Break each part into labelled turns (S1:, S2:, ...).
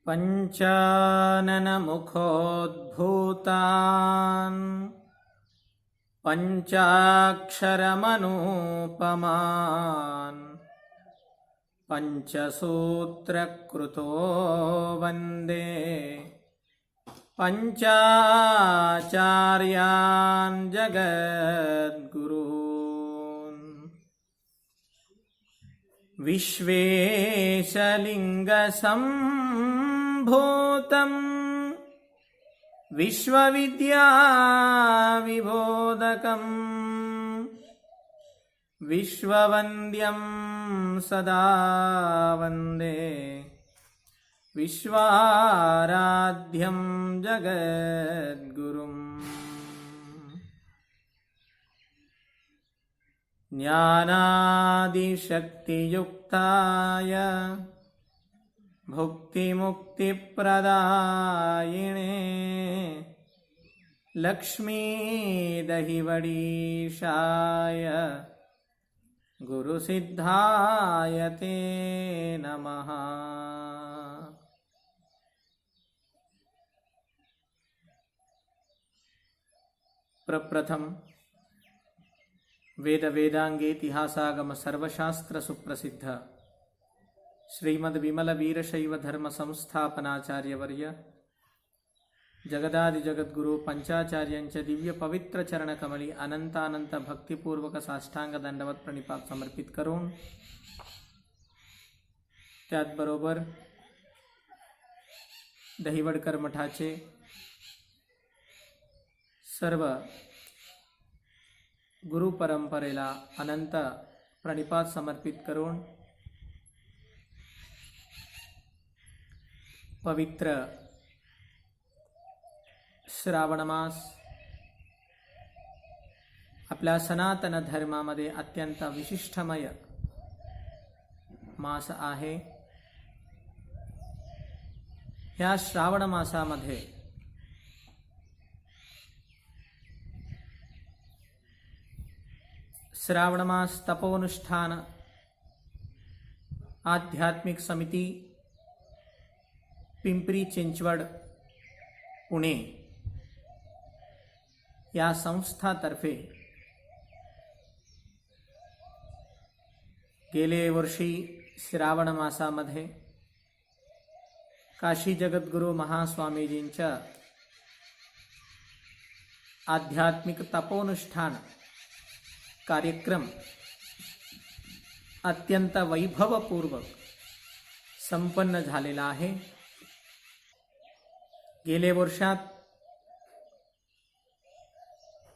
S1: पञ्चाननमुखोद्भूतान् पञ्चाक्षरमनूपमान् पञ्चसूत्रकृतो वन्दे पञ्चाचार्यान् जगद्गुरून्। विश्वेशलिङ्गसम्भूतं विश्वविद्याविबोधकं विश्ववन्द्यं सदा वन्दे विश्वाराध्यं जगद्गुरुम्। ज्ञानादिशक्तियुक्ताय भुक्तिमुक्तिप्रदायिने लक्ष्मीदहिवडीशाय गुरुसिद्धाय ते नमः। प्रप्रथम वेद वेदांगे इतिहासागम सर्वशास्त्र सुप्रसिद्ध श्रीमद विमल वीरशैव धर्म संस्थापनाचार्यवर्य जगदादि जगद्गुरु पंचाचार्यांच्या दिव्य पवित्र चरण कमली अनंतानंत भक्तिपूर्वक साष्टांग दंडवत प्रणिपात समर्पित करून त्याचबरोबर दहिवडकर मठाचे सर्व गुरु परंपरेला अनंत प्रणिपात समर्पित करून पवित्र श्रावण मास आपल्या सनातन धर्मामध्ये अत्यंत विशिष्टमय मास आहे। या श्रावण मासामध्ये श्रावण मास तपोनुष्ठान आध्यात्मिक समिति पिंपरी चिंचवड पुणे या संस्थातर्फे गेले वर्षी श्रावण मासामध्ये काशी जगद्गुरु महास्वामीजींच्या आध्यात्मिक तपोनुष्ठान कार्यक्रम अत्यंत वैभवपूर्वक संपन्न झालेला आहे। गेले वर्षात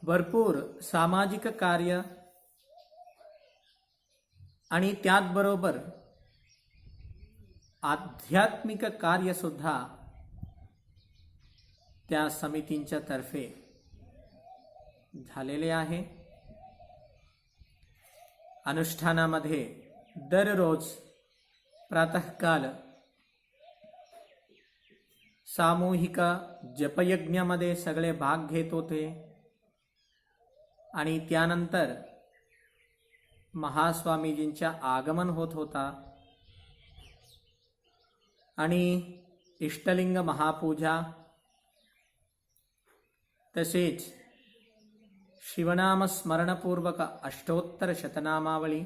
S1: भरपूर सामाजिक कार्य आणि त्याचबरोबर आध्यात्मिक कार्य सुद्धा त्या समितींच्या तर्फे झालेले आहे। अनुष्ठानामध्ये दररोज प्रातःकाल सामूहिक जपयज्ञामध्ये सगळे भाग घेत होते आणि त्यानंतर महास्वामीजींच्या आगमन होत होता आणि इष्टलिंग महापूजा तसेच शिवनाम स्मरणपूर्वक अष्टोत्तर शतनामावली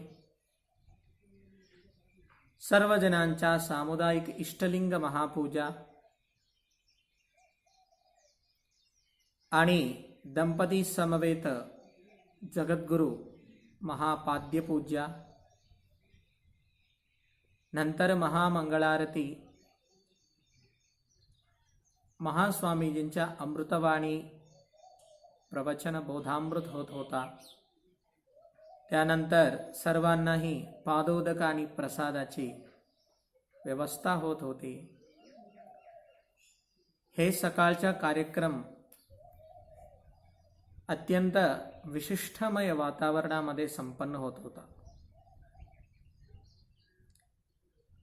S1: सर्वजनांच्या सामुदायिक इष्टलिंग महापूजा आणि दंपती समवेत जगद्गुरु महापाद्यपूजा नंतर महामंगलारती महास्वामीजींच्या अमृतवाणी प्रवचन बोधामृत होत होता। त्यानंतर सर्वांनाही पादोदक आणि प्रसादाची व्यवस्था होत होती. हे सकाळचा कार्यक्रम अत्यंत विशिष्टमय वातावरणामध्ये संपन्न होत होता.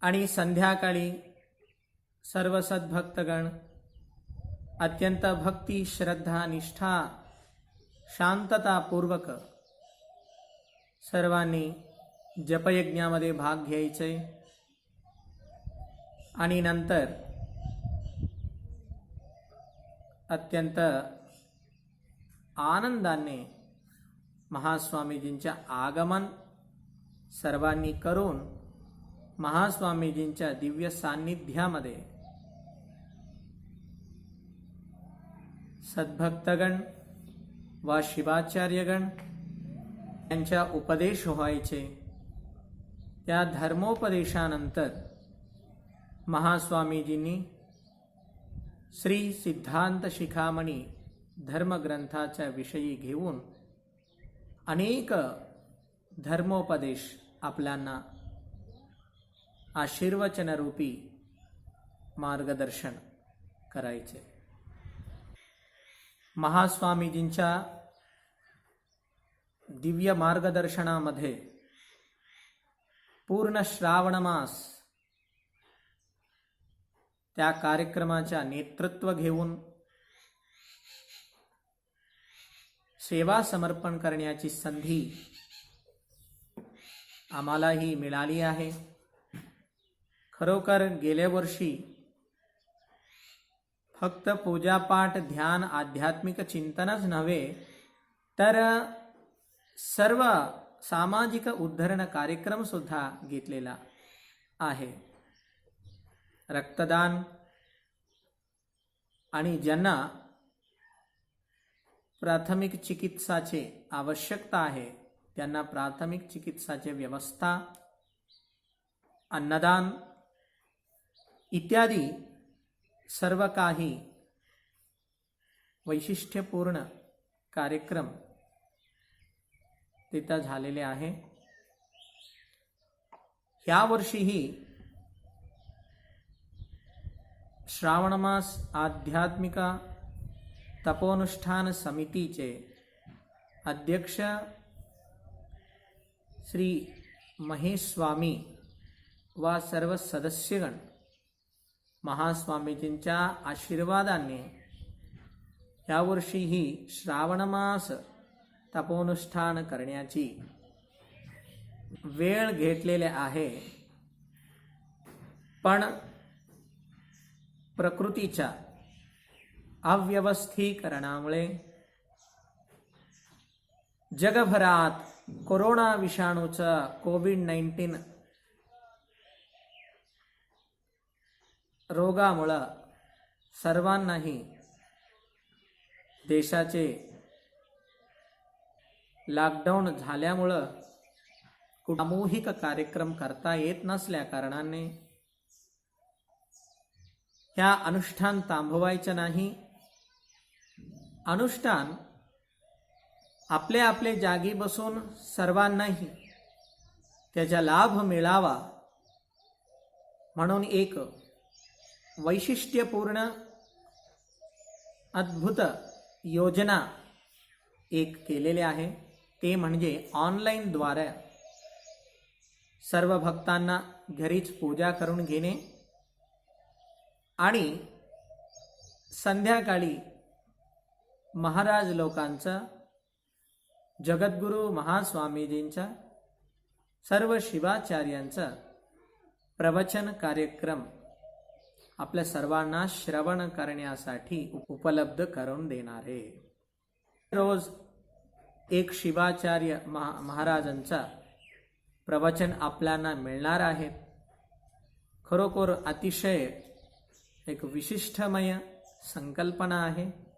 S1: आणि संध्याकाळी सर्व सद्भक्तगण अत्यंत भक्ती, श्रद्धा, निष्ठा, शांततापूर्वक सर्वांनी जपयज्ञामध्ये भाग घ्यायचे. आणि नंतर अत्यंत आनंदाने महास्वामीजींच्या आगमन सर्वांनी करून महास्वामीजींच्या दिव्य सान्निध्यामध्ये सद्भक्तगण व शिवाचार्यगण यांच्या उपदेश व्हायचे. त्या धर्मोपदेशानंतर महास्वामीजींनी श्री सिद्धांत शिखामणी धर्मग्रंथाच्या विषयी घेऊन अनेक धर्मोपदेश आपल्याला आशीर्वचनरूपी मार्गदर्शन करायचे. महास्वामीजींच्या दिव्य मार्गदर्शनामध्ये पूर्ण श्रावण मास त्या कार्यक्रमाच्या नेतृत्व घेऊन सेवा समर्पण करण्याची संधी आम्हालाही मिळाली आहे. खरोखर गेल्या वर्षी फक्त पूजापाठ, ध्यान, आध्यात्मिक चिंतनच नव्हे तर सर्व सामाजिक उद्धरण कार्यक्रम सुद्धा घेतलेला आहे. रक्तदान आणि ज्यांना प्राथमिक चिकित्साची आवश्यकता आहे त्यांना प्राथमिक चिकित्साची व्यवस्था, अन्नदान इत्यादी सर्व काही वैशिष्ट्यपूर्ण कार्यक्रम तिथं झालेले आहे. यावर्षीही श्रावणमास आध्यात्मिक तपोनुष्ठान समितीचे अध्यक्ष श्री महेश स्वामी व सर्व सदस्यगण महास्वामीजींच्या आशीर्वादाने यावर्षीही श्रावणमास तपोनुष्ठान करण्याची वेळ घेतलेली आहे. पण प्रकृतीच्या अव्यवस्थीकरणामुळे जगभरात कोरोना विषाणूचा कोविड-19 रोगामुळे सर्वांनाही देशाचे लॉकडाऊन झाल्यामुळे सामूहिक कार्यक्रम करता येत नसल्या कारणाने ह्या अनुष्ठान थांबवायचं नाही. अनुष्ठान आपले आपले जागी बसून सर्वांनाही त्याचा लाभ मिळावा म्हणून एक वैशिष्ट्यपूर्ण अद्भुत योजना एक केलेली आहे. ते म्हणजे ऑनलाईन द्वारे सर्व भक्तांना घरीच पूजा करून घेणे आणि संध्याकाळी महाराज लोकांचा, जगद्गुरु महास्वामीजींचा, सर्व शिवाचार्यांचा प्रवचन कार्यक्रम आपल्या सर्वांना श्रवण करण्यासाठी उपलब्ध करून देणारे. रोज एक शिवाचार्य महाराजांचा प्रवचन आपल्याला मिळणार आहे. खरोखर अतिशय एक विशिष्टमय संकल्पना आहे.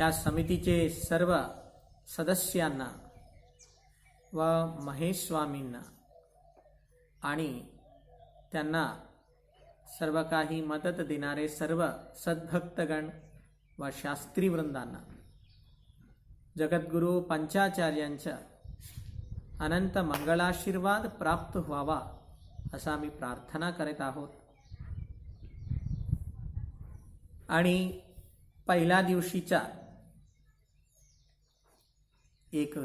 S1: या समितीचे सर्व सदस्यांना व महेश स्वामींना आणि त्यांना सर्व काही मदत देणारे सर्व सद्भक्तगण व शास्त्री वृंदांना जगद्गुरु पंचाचार्यांच्या अनंत मंगलाशीर्वाद प्राप्त व्हावा असा आम्ही प्रार्थना करत आहोत. आणि पहिल्या दिवशीचा एक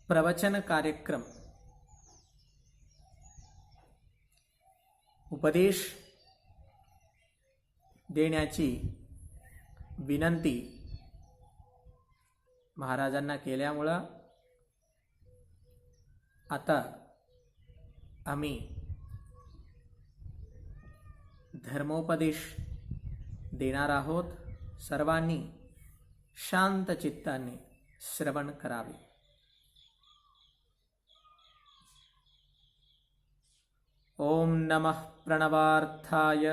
S1: प्रवचन कार्यक्रम, उपदेश देण्याची विनंती महाराजांना केल्यामुळं आता आम्ही धर्मोपदेश देणार आहोत. सर्वांनी शांत चित्ताने श्रवण करावे. ओम नमः प्रणवार्थाय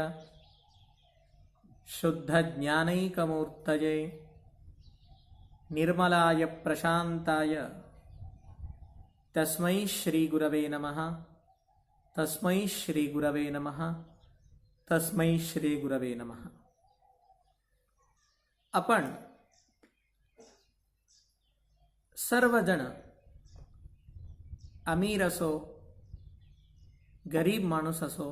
S1: शुद्ध ज्ञानैकमूर्तये निर्मलाय प्रशांताय तस्मै श्री गुरवे नमः. तस्मै श्री गुरवे नमः. तस्मै श्री गुरवे नमः. आपण सर्वजण अमीर असो, गरीब माणूस असो,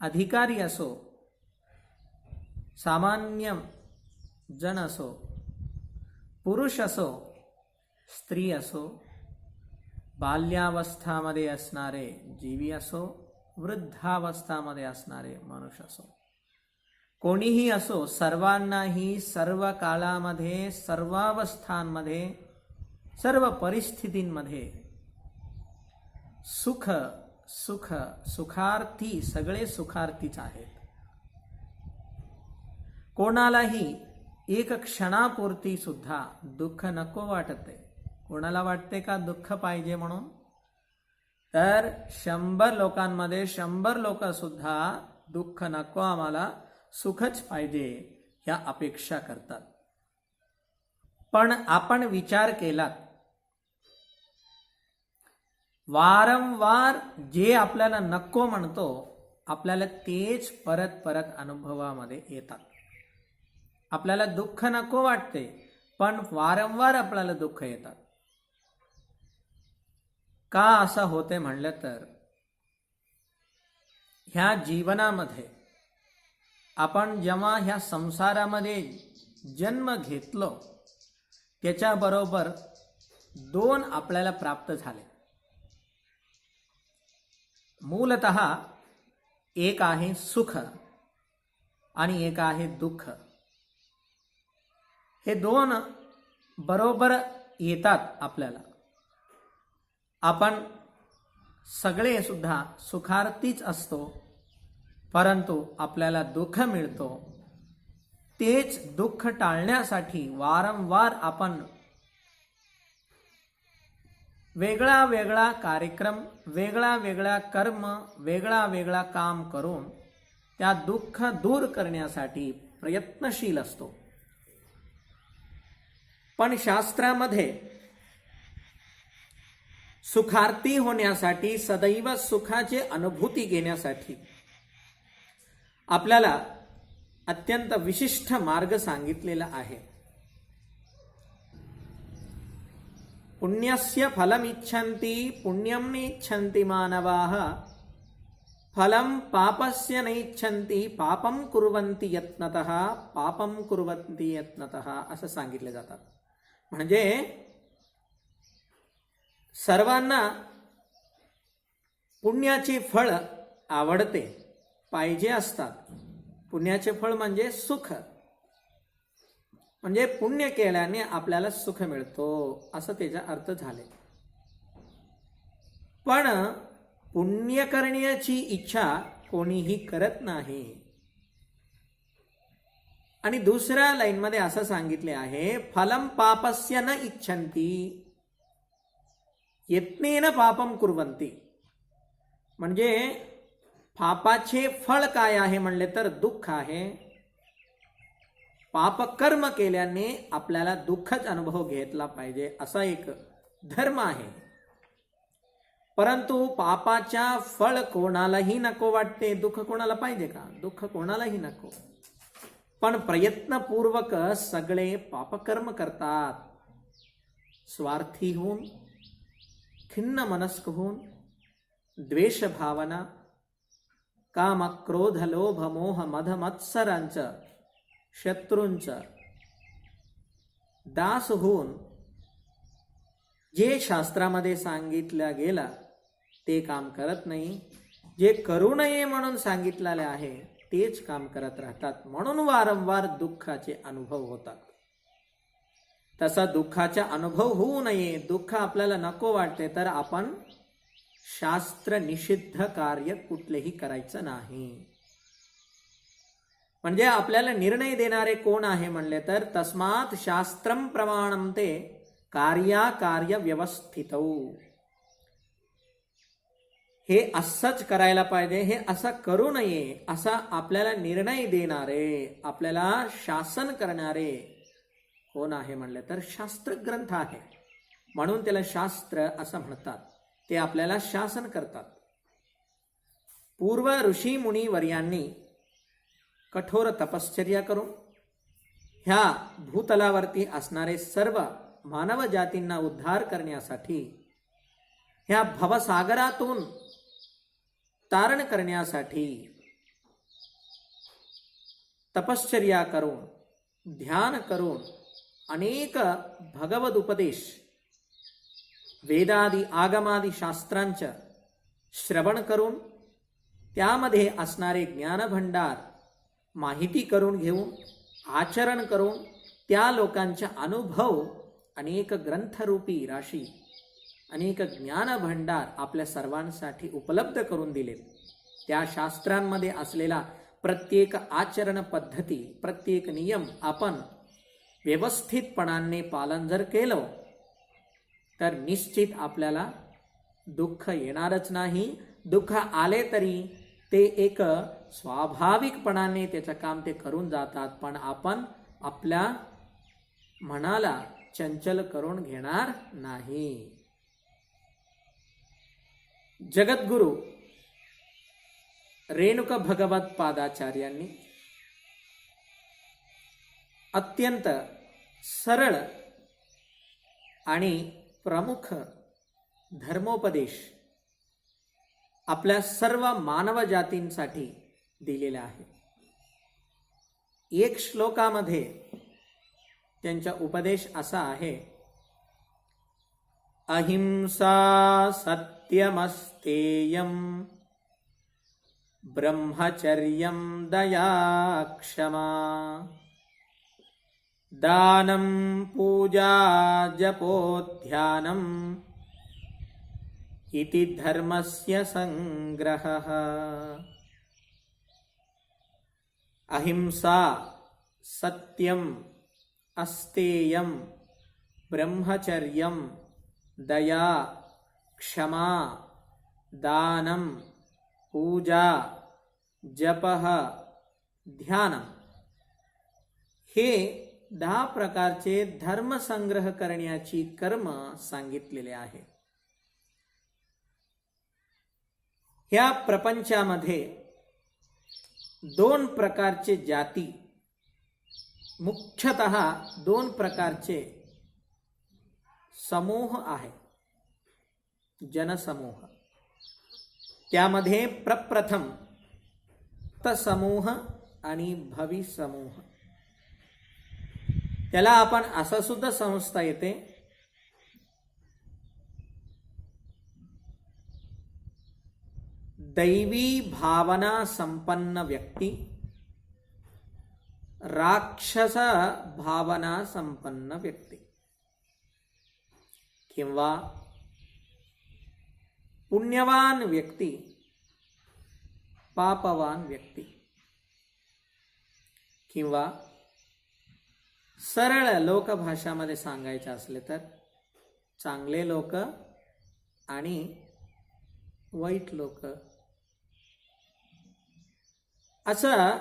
S1: अधिकारी असो, सामान्य जन असो, पुरुष असो, स्त्री असो, बाल्यावस्थामध्ये असणारे जीवी असो, वृद्धावस्थामध्ये असणारे मनुष्य असो, कोणीही असो, सर्वांनाही सर्व काळामध्ये, सर्वावस्थांमध्ये, सर्व परिस्थितींमध्ये सुख सुख सुखार्थी, सगळे सुखार्थीच आहेत. कोणालाही एक क्षणापुरती सुद्धा दुःख नको वाटते. कोणाला वाटते का दुःख पाहिजे म्हणून? तर 100 लोकांमध्ये 100 लोक सुद्धा दुःख नको, आम्हाला सुखच पाहिजे ह्या अपेक्षा करतात. पण आपण विचार केलात, वारंवार जे आपल्याला नको म्हणतो, आपल्याला तेच परत परत अनुभवामध्ये येतात. आपल्याला दुःख नको वाटते, पण वारंवार आपल्याला दुःख येतात. का असं होते म्हणलं तर, ह्या जीवनामध्ये आपण जेव्हा ह्या संसारामध्ये जन्म घेतलो, त्याच्याबरोबर 2 आपल्याला प्राप्त झाले. मूलतः एक आहे सुख आणि एक आहे दुःख. हे 2 बरोबर येतात आपल्याला. आपण सगळे सुद्धा सुखार्थीच असतो, परंतु आपल्याला दुःख मिळतो. तेच दुःख टाळण्यासाठी वारंवार आपण वेगळा वेगळा कार्यक्रम, वेगळा वेगळा कर्म, वेगळा वेगळा काम करून त्या दुःख दूर करण्यासाठी प्रयत्नशील असतो. पण शास्त्रामध्ये सुखार्थी होण्यासाठी, सदैव सुखाची अनुभूती घेण्यासाठी आपल्याला अत्यंत विशिष्ट मार्ग सांगितलेला आहे. पुण्यस्य फलमिच्छन्ति पुण्यं नेच्छन्ति मानवाः फलं पापस्य नेच्छन्ति पापं कुर्वन्ति यत्नतः पापं कुर्वन्ति यत्नतः असं सांगितले जातात. म्हणजे सर्वांना पुण्याचे फळ आवडते, पाहिजे असतात. पुण्याचे फळ म्हणजे सुख. म्हणजे पुण्य केल्याने आपल्याला सुख मिळतो असं त्याचा अर्थ झाले. पण पुण्य करण्याची इच्छा कोणीही करत नाही. आणि दुसऱ्या लाईनमध्ये असं सांगितले आहे, फलम पापस्य न इच्छन्ति यत्नेन पापम कुर्वन्ति. म्हणजे पापाचे फळ काय आहे म्हणले तर दुःख आहे. पापकर्म केल्याने आपल्याला दुःखच अनुभव घेतला पाहिजे असा एक धर्म आहे. परंतु पापाच्या फळ कोणालाही नको वाटते. दुःख कोणाला पाहिजे का? दुःख कोणालाही नको. पण प्रयत्नपूर्वक सगळे पापकर्म करतात. स्वार्थी होऊन, खिन्न मनस्क होऊन, द्वेष भावना, काम, क्रोध, लोभ, मोह, मद, मत्सरांचं, शत्रूंचं दास होऊन जे शास्त्रामध्ये सांगितलं गेलं ते काम करत नाही, जे करू नये म्हणून सांगितलेले आहे तेच काम करत राहतात, म्हणून वारंवार दुःखाचे अनुभव होतात. तसा दुःखाचा अनुभव होऊ नये, दुःख आपल्याला नको वाटते तर आपण शास्त्र निषिद्ध कार्य कुठलेही करायचं नाही. म्हणजे आपल्याला निर्णय देणारे कोण आहे म्हणले तर तस्मात शास्त्रम प्रमाणम ते कार्य व्यवस्थितौ. हे असंच करायला पाहिजे, हे असं करू नये असा आपल्याला निर्णय देणारे, आपल्याला शासन करणारे कोण आहे म्हणले तर शास्त्र ग्रंथ आहे, म्हणून त्याला शास्त्र असं म्हणतात. ते आपल्याला शासन करतात. पूर्व ऋषी मुनी वर्यांनी कठोर तपश्चर्या करून ह्या भूतलावरती असणारे सर्व मानव जातींना उद्धार करण्यासाठी, ह्या भवसागरातून तारण करण्यासाठी तपश्चर्या करून, ध्यान करून अनेक भगवद उपदेश, वेदादी आगमादी शास्त्रांचं श्रवण करून त्यामध्ये असणारे ज्ञानभंडार माहिती करून घेऊन, आचरण करून त्या लोकांचा अनुभव अनेक ग्रंथरूपी राशी, अनेक ज्ञानभंडार आपल्या सर्वांसाठी उपलब्ध करून दिले. त्या शास्त्रांमध्ये असलेला प्रत्येक आचरण पद्धती, प्रत्येक नियम आपण व्यवस्थितपणाने पालन जर केलं तर निश्चित आपल्याला दुःख येणारच नाही. दुःख आले तरी ते एक स्वाभाविकपणाने त्याचं काम ते करून जातात, पण आपण आपल्या मनाला चंचल करून घेणार नाही. जगद्गुरु रेणुका भगवत पादाचार्यांनी अत्यंत सरळ आणि प्रमुख धर्मोपदेश आपल्या सर्व मानव जातींसाठी दिलेला आहे. एक श्लोकामध्ये त्यांचा उपदेश असा आहे, अहिंसा सत्यमस्तेयम ब्रह्मचर्यम दया क्षमा दानं पूजा जपो ध्यानम इति धर्मस्य संग्रहः. अहिंसा सत्यम अस्तेयम ब्रह्मचर्यम दया क्षमा दानं पूजा जपः ध्यानम, हे 10 प्रकारचे धर्म संग्रह करण्याची कर्म सांगितलेले आहे. ह्या प्रपंचामध्ये 2 प्रकारचे जाती, मुख्यतः 2 प्रकारचे समूह आहे, जनसमूह. त्यामध्ये प्रप्रथम समूह आणि भवी समूह. त्याला आपण असं सुद्धा समजता येते, दैवी भावना संपन्न व्यक्ती, राक्षस भावना संपन्न व्यक्ती, किंवा पुण्यवान व्यक्ती, पापवान व्यक्ती, किंवा सरळ लोकभाषामध्ये सांगायचे असले तर चांगले लोक आणि वाईट लोक, असं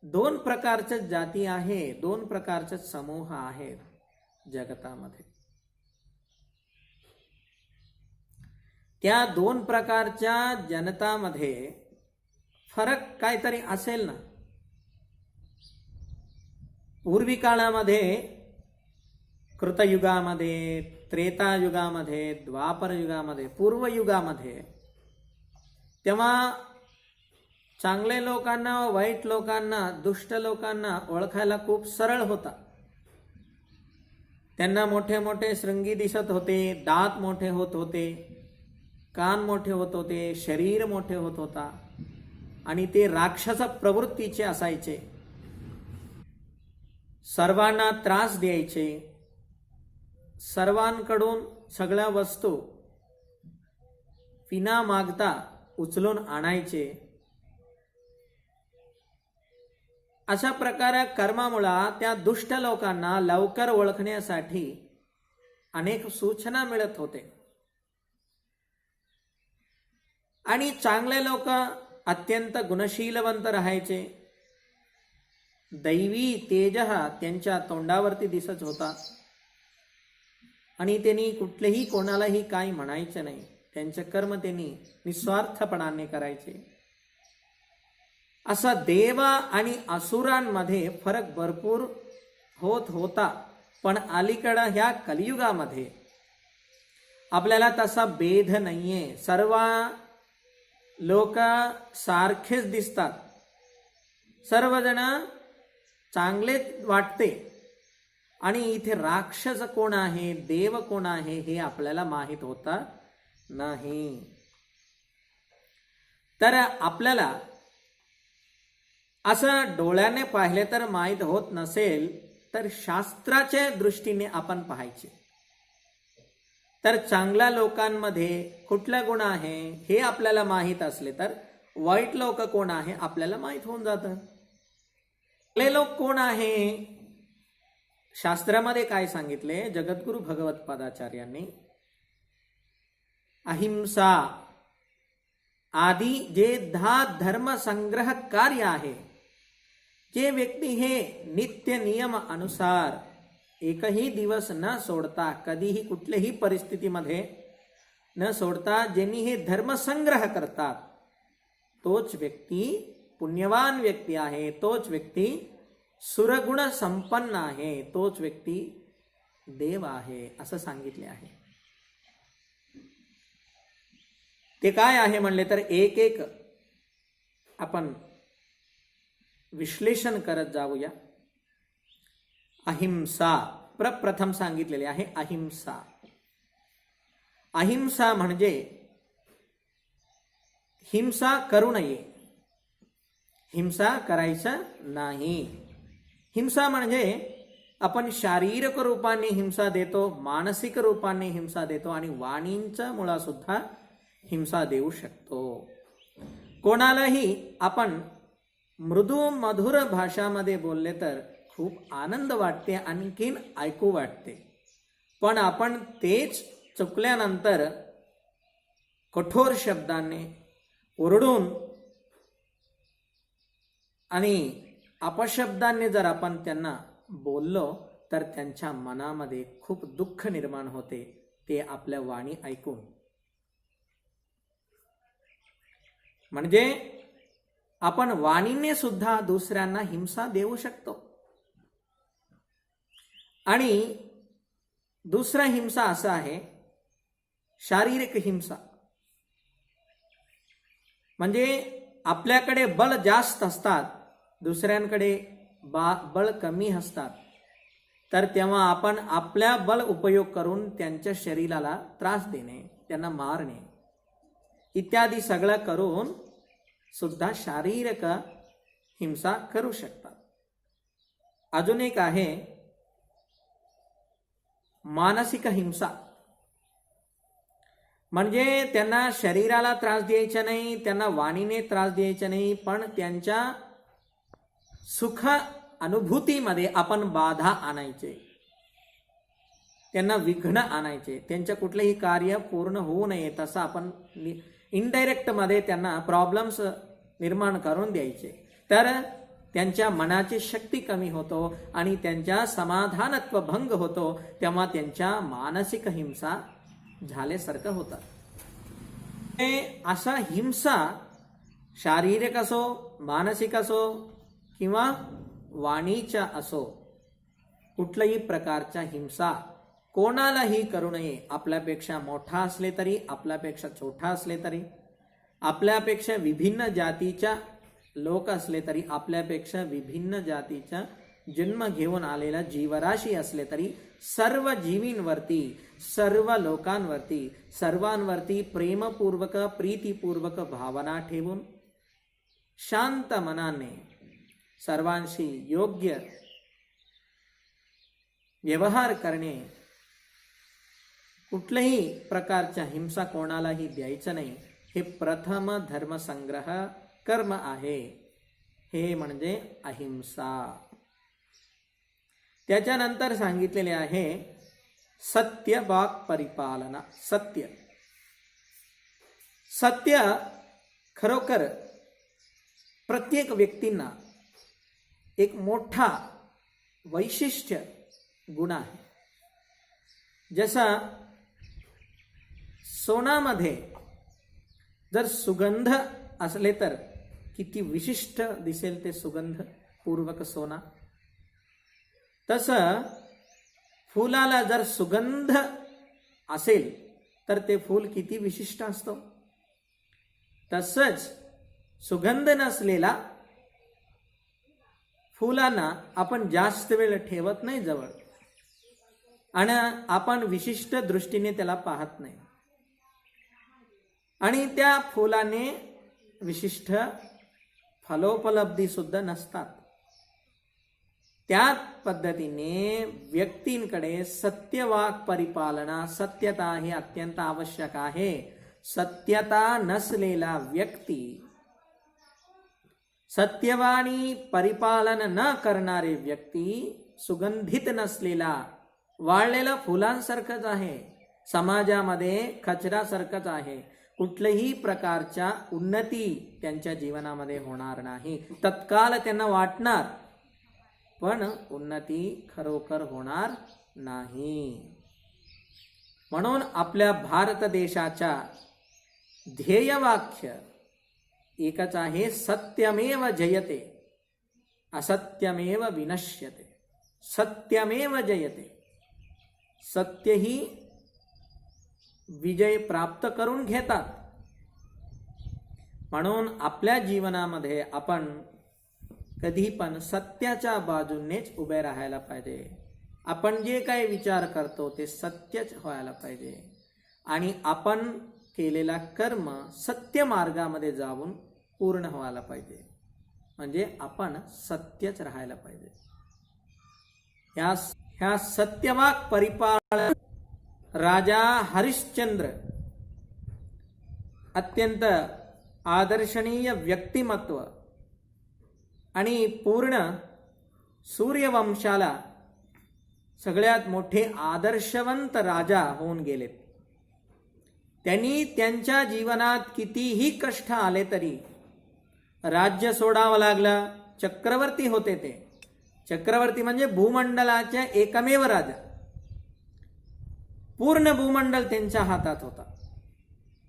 S1: 2 प्रकारचे जाती आहे, 2 प्रकारचे समूह आहेत जगतामध्ये. त्या 2 प्रकारच्या जनतामध्ये फरक काहीतरी असेल ना. पूर्वी काळामध्ये कृतयुगामध्ये, त्रेतायुगामध्ये, द्वापर युगामध्ये, पूर्वयुगामध्ये, तेव्हा चांगले लोकांना, वाईट लोकांना, दुष्ट लोकांना ओळखायला खूप सरळ होता. त्यांना मोठे मोठे श्रृंगी दिसत होते, दात मोठे होत होते, कान मोठे होत होते, शरीर मोठे होत होता आणि ते राक्षस प्रवृत्तीचे असायचे. सर्वांना त्रास द्यायचे, सर्वांकडून सगळ्या वस्तू विना मागता उचलून आणायचे. अशा प्रकारे कर्मामुळे त्या दुष्ट लोकांना लवकर ओळखण्यासाठी अनेक सूचना मिळत होते आणि चांगले लोक अत्यंत गुणशीलवंत राहायचे. दैवी तेज त्यांच्या तोंडावरती दिसत होता आणि त्यांनी कुठलेही कोणालाही काही म्हणायचे नाही. त्यांचे कर्म त्यांनी निस्वार्थपणाने करायचे. असा देव आणि असुरांमध्ये फरक भरपूर होत होता. पण अलीकडं ह्या कलियुगामध्ये आपल्याला तसा भेद नाहीये. सर्व लोक सारखेच दिसतात, सर्वजण चांगले वाटते आणि इथे राक्षस कोण आहे, देव कोण आहे हे आपल्याला माहित होता नाही. तर आपल्याला असं डोळ्याने पाहिले तर माहित होत नसेल तर शास्त्राच्या दृष्टीने आपण पाहायचे. तर चांगल्या लोकांमध्ये कुठला गुण आहे हे आपल्याला माहित असले तर वाईट लोक कोण आहे आपल्याला माहित होऊन जातं. चांगले लोक कोण आहे, शास्त्रामध्ये काय सांगितले, जगद्गुरु भगवत्पादाचार्यांनी अहिंसा आदी जे 10 धर्म संग्रह कार्य आहे, जे व्यक्ती हे नित्य नियम अनुसार एकही दिवस न सोडता, कधीही कुठल्याही परिस्थितीमध्ये न सोडता ज्यांनी हे धर्मसंग्रह करतात, तोच व्यक्ती पुण्यवान व्यक्ती आहे, तोच व्यक्ती सुरगुण संपन्न आहे, तोच व्यक्ती देव आहे असं सांगितले आहे. ते काय आहे म्हणले तर एक एक आपण विश्लेषण करत जाऊया. अहिंसा प्रथम सांगितलेले आहे. अहिंसा, अहिंसा म्हणजे हिंसा करू नये, हिंसा करायचं नाही. हिंसा म्हणजे आपण शारीरिक रूपाने हिंसा देतो, मानसिक रूपाने हिंसा देतो आणि वाणींच्या मुळा सुद्धा हिंसा देऊ शकतो. कोणालाही आपण मृदू मधुर भाषामध्ये बोलले तर खूप आनंद वाटते, आणखीन ऐकू वाटते. पण आपण तेच चुकल्यानंतर कठोर शब्दांनी ओरडून आणि अपशब्दांनी जर आपण त्यांना बोललो तर त्यांच्या मनामध्ये खूप दुःख निर्माण होते ते आपल्या वाणी ऐकून. म्हणजे आपण वाणीने सुद्धा दुसऱ्यांना हिंसा देऊ शकतो. आणि दुसरा हिंसा असा आहे शारीरिक हिंसा. म्हणजे आपल्याकडे बळ जास्त असतात, दुसऱ्यांकडे बळ कमी असतात, तर तेव्हा आपण आपल्या बळ उपयोग करून त्यांच्या शरीराला त्रास देणे, त्यांना मारणे इत्यादी सगळं करून सुद्धा शारीरिक हिंसा करू शकतात. अजून एक आहे मानसिक हिंसा. म्हणजे त्यांना शरीराला त्रास द्यायचा नाही, त्यांना वाणीने त्रास द्यायचा नाही, पण त्यांच्या सुख अनुभूतीमध्ये आपण बाधा आणायचे, त्यांना विघ्न आणायचे, त्यांचे कुठलेही कार्य पूर्ण होऊ नये तसं आपण इनडायरेक्ट मध्ये त्यांना प्रॉब्लेम्स निर्माण करून द्यायचे. तर त्यांच्या मनाची शक्ती कमी होतो आणि त्यांच्या समाधानत्व भंग होतो, तेव्हा त्यांच्या मानसिक हिंसा झाल्यासारखं होतात. असा हिंसा शारीरिक असो, मानसिक असो किंवा वाणीच्या असो, कुठल्याही प्रकारच्या हिंसा कोणालाही करू नये. आपल्यापेक्षा मोठा असले तरी, आपल्यापेक्षा छोटा असले तरी, आपल्यापेक्षा विभिन्न जातीच्या लोक असले तरी, आपल्यापेक्षा विभिन्न जातीचा जन्म घेऊन आलेला जीवराशी असले तरी, सर्व जीवींवरती, सर्व लोकांवरती, सर्वांवरती प्रेमपूर्वक, प्रीतीपूर्वक भावना ठेवून शांत मनाने सर्वांशी योग्य व्यवहार करणे, कुठल्याही प्रकारच्या हिंसा कोणालाही द्यायचं नाही, हे प्रथम धर्मसंग्रह कर्म आहे. हे म्हणजे अहिंसा. त्याच्यानंतर सांगितलेले आहे सत्य वाक् परिपालना. सत्य, सत्य खरोखर प्रत्येक व्यक्तींना एक मोठा वैशिष्ट्य गुण आहे. जसा सोनामध्ये जर सुगंध असले तर किती विशिष्ट दिसेल ते सुगंध पूर्वक सोना, तसं फुलाला जर सुगंध असेल तर ते फूल किती विशिष्ट असतो. तसंच सुगंध नसलेला फुलांना आपण जास्त वेळ ठेवत नाही जवळ, आणि आपण विशिष्ट दृष्टीने त्याला पाहत नाही, आणि त्या फुलाने विशिष्ट फलोपलब्धी सुद्धा नसतात. त्याच पद्धतीने व्यक्तींकडे सत्यवाक् परिपालना, सत्यता हे अत्यंत आवश्यक आहे. सत्यता नसलेला व्यक्ती, सत्यवाणी परिपालन न करणारे व्यक्ती सुगंधित नसलेला वाळलेल्या फुलांसारखंच आहे, समाजामध्ये कचऱ्यासारखंच आहे. कुठल्याही प्रकारच्या उन्नती त्यांच्या जीवनामध्ये होणार नाही. तत्काल त्यांना वाटणार, पण उन्नती खरोखर होणार नाही. म्हणून आपल्या भारत देशाच्या ध्येयवाक्य एकच आहे, सत्यमेव जयते असत्यमेव विनश्यते. सत्यमेव जयते, सत्य ही विजय प्राप्त करून घेतात. म्हणून आपल्या जीवनामध्ये आपण कधी पण सत्याच्या बाजूनेच उभे राहायला पाहिजे. आपण जे काही विचार करतो ते सत्यच व्हायला पाहिजे, आणि आपण केलेला कर्म सत्य मार्गामध्ये जाऊन पूर्ण व्हायला पाहिजे. म्हणजे आपण सत्यच राहायला पाहिजे. ह्या सत्यवाक् परिपालन राजा हरिश्चंद्र अत्यंत आदर्शनीय व्यक्तिमत्व आणि पूर्ण सूर्यवंशाला सगळ्यात मोठे आदर्शवंत राजा होऊन गेलेत. त्यांनी त्यांच्या जीवनात कितीही कष्ट आले तरी राज्य सोडावं लागलं. चक्रवर्ती होते ते. चक्रवर्ती म्हणजे भूमंडलाच्या एकमेव राजा. पूर्ण भूमंडल त्यांच्या हातात होता,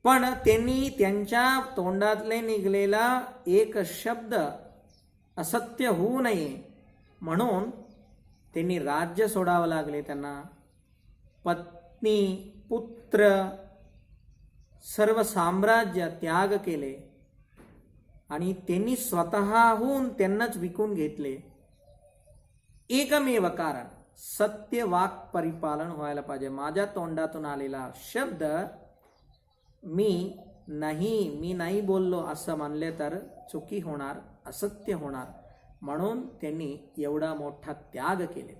S1: पण त्यांनी त्यांच्या तोंडातले निघलेला एक शब्द असत्य होऊ नये म्हणून त्यांनी राज्य सोडावं लागले. त्यांना पत्नी, पुत्र, सर्व साम्राज्य त्याग केले, आणि त्यांनी स्वतःहून त्यांनाच विकून घेतले. एकमेव कारण सत्य वाक् परिपालन व्हायला पाहिजे. माझ्या तोंडातून आलेला शब्द मी नाही बोललो असं म्हणले तर चुकी होणार, असत्य होणार. म्हणून त्यांनी एवढा मोठा त्याग केले.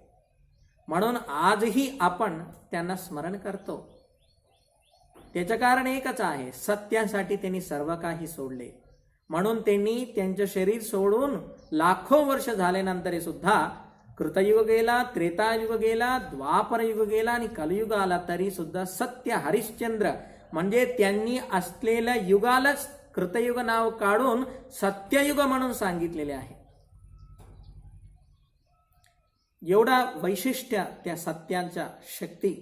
S1: म्हणून आजही आपण त्यांना स्मरण करतो. त्याचं कारण एकच आहे, सत्यासाठी त्यांनी सर्व काही सोडले. म्हणून त्यांनी त्यांचे शरीर सोडून लाखो वर्ष झाल्यानंतर सुद्धा कृतयुग गेला, त्रेतायुग गेला, द्वापर युग गेला आणि कलयुग आला तरी सुद्धा सत्य हरिश्चंद्र म्हणजे त्यांनी असलेल्या युगालाच कृतयुग नाव काढून सत्ययुग म्हणून सांगितलेले आहे. एवढा वैशिष्ट्य त्या सत्यांच्या शक्ती,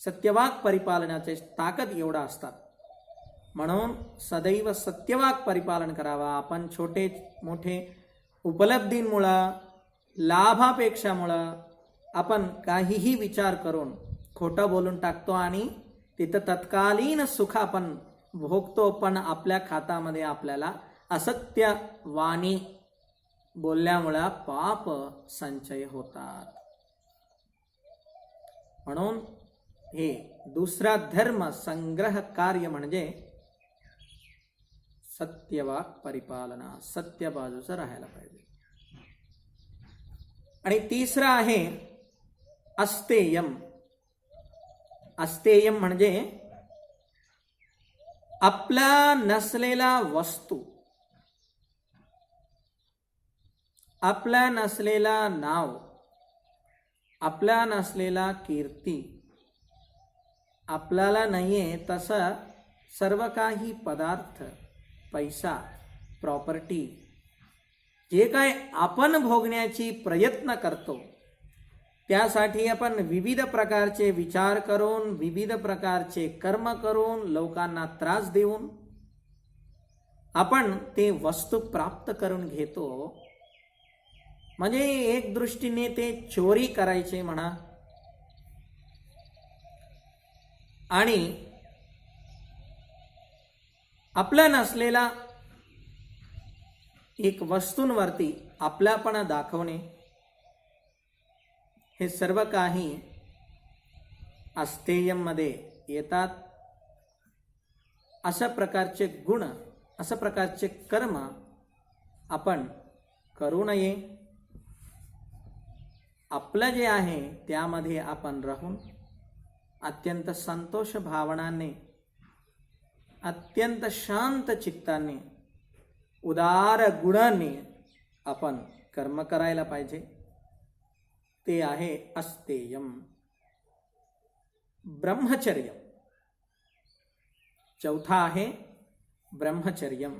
S1: सत्यवाक् परिपालनाचे ताकद एवढा असतात. म्हणून सदैव सत्यवाक् परिपालन करावा. आपण छोटे मोठे उपलब्धींमुळे, लाभापेक्षामुळे आपण काहीही विचार करून खोटं बोलून टाकतो आणि तिथं तत्कालीन सुख आपण भोगतो, पण आपल्या खात्यामध्ये आपल्याला असत्य वाणी बोलल्यामुळे पाप संचय होतात. म्हणून हे दुसरा धर्म संग्रह कार्य म्हणजे सत्यवाक परिपालना, सत्य बाजूचं राहायला पाहिजे. आणि तिसरा आहे अस्तेयम. अस्तेयम म्हणजे आपला नसलेला वस्तू, आपला नसलेला नाव, आपला नसलेला कीर्ती, आपल्याला नाहीये तसं सर्व काही पदार्थ, पैसा, प्रॉपर्टी, जे काय आपण भोगण्याची प्रयत्न करतो, त्यासाठी आपण विविध प्रकारचे विचार करून, विविध प्रकारचे कर्म करून, लोकांना त्रास देऊन आपण ते वस्तू प्राप्त करून घेतो. म्हणजे एक दृष्टीने ते चोरी करायचे म्हणा. आणि आपला नसलेला एक वस्तूंवरती आपलापणा दाखवणे, हे सर्व काही अस्तेयम मध्ये येतात. अशा प्रकारचे गुण, अशा प्रकारचे कर्म आपण करू नये. आपलं जे आहे त्यामध्ये आपण राहून अत्यंत संतोष भावनाने, अत्यंत शांत चित्ताने, उदार गुणाने आपण कर्म करायला पाहिजे. ते आहे अस्तेयम. ब्रह्मचर्य. चौथा आहे ब्रह्मचर्यम.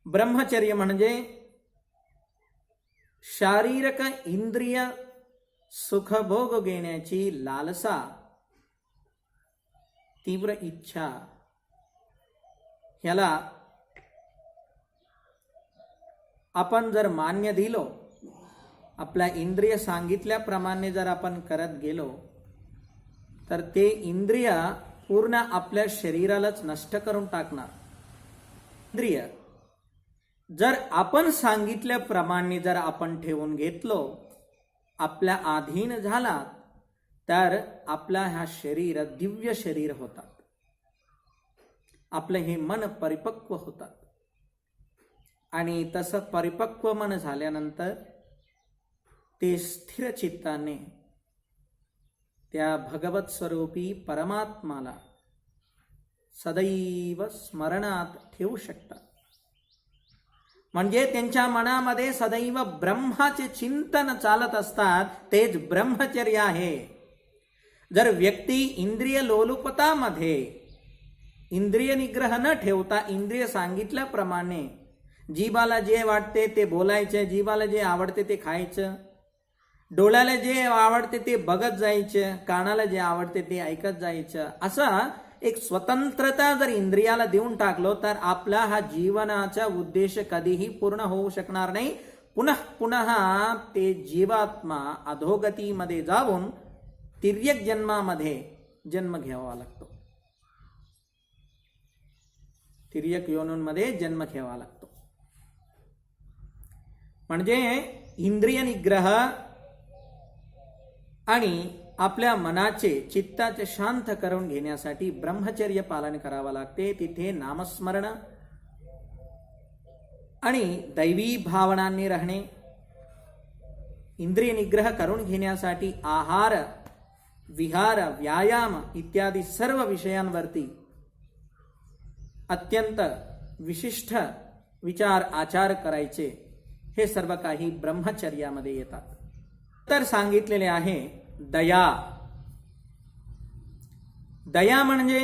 S1: ब्रह्मचर्य म्हणजे शारीरिक इंद्रिय सुखभोग घेण्याची लालसा, तीव्र इच्छा, ह्याला आपण जर मान्य दिलो, आपल्या इंद्रिय सांगितल्याप्रमाणे जर आपण करत गेलो, तर ते इंद्रिय पूर्ण आपल्या शरीरालाच नष्ट करून टाकणार. इंद्रिय जर आपण सांगितल्याप्रमाणे जर आपण ठेवून घेतलो, आपल्या अधीन झाला, तर आपला हा शरीर दिव्य शरीर होतात. आपलं हे मन परिपक्व होतात. आणि तसं परिपक्व मन झाल्यानंतर ते स्थिर चित्ताने त्या भगवत स्वरूपी परमात्माला सदैव स्मरणात ठेवू शकतात. म्हणजे त्यांच्या मनामध्ये सदैव ब्रह्माचे चिंतन चालत असतात. तेच ब्रह्मचर्य आहे. जर व्यक्ती इंद्रिय लोलुपतामध्ये इंद्रिय निग्रह न ठेवता, इंद्रिय सांगितल्याप्रमाणे जीवाला जे वाटते ते बोलायचं, जीवाला जे आवडते ते खायचं, डोळ्याला जे आवडते ते बघत जायचं, कानाला जे आवडते ते ऐकत जायचं, असा एक स्वतंत्रता जर इंद्रियाला देऊन टाकलो, तर आपला हा जीवनाचा उद्देश कधीही पूर्ण होऊ शकणार नाही. पुनः पुन्हा ते जीवात्मा अधोगतीमध्ये जाऊन तिर्यक जन्मामध्ये जन्म घ्यावा लागतो. तिर्यक योनींमध्ये जन्म घ्यावा लागतो. म्हणजे इंद्रिय निग्रह आणि आपल्या मनाचे, चित्ताचे शांत करून घेण्यासाठी ब्रह्मचर्य पालन करावं लागते. तिथे नामस्मरण आणि दैवी भावनांनी राहणे, इंद्रिय निग्रह करून घेण्यासाठी आहार, विहार, व्यायाम इत्यादी सर्व विषयांवरती अत्यंत विशिष्ट विचार आचार करायचे. हे सर्व काही ब्रह्मचर्यामध्ये येतात. तर सांगितलेले आहे दया. दया म्हणजे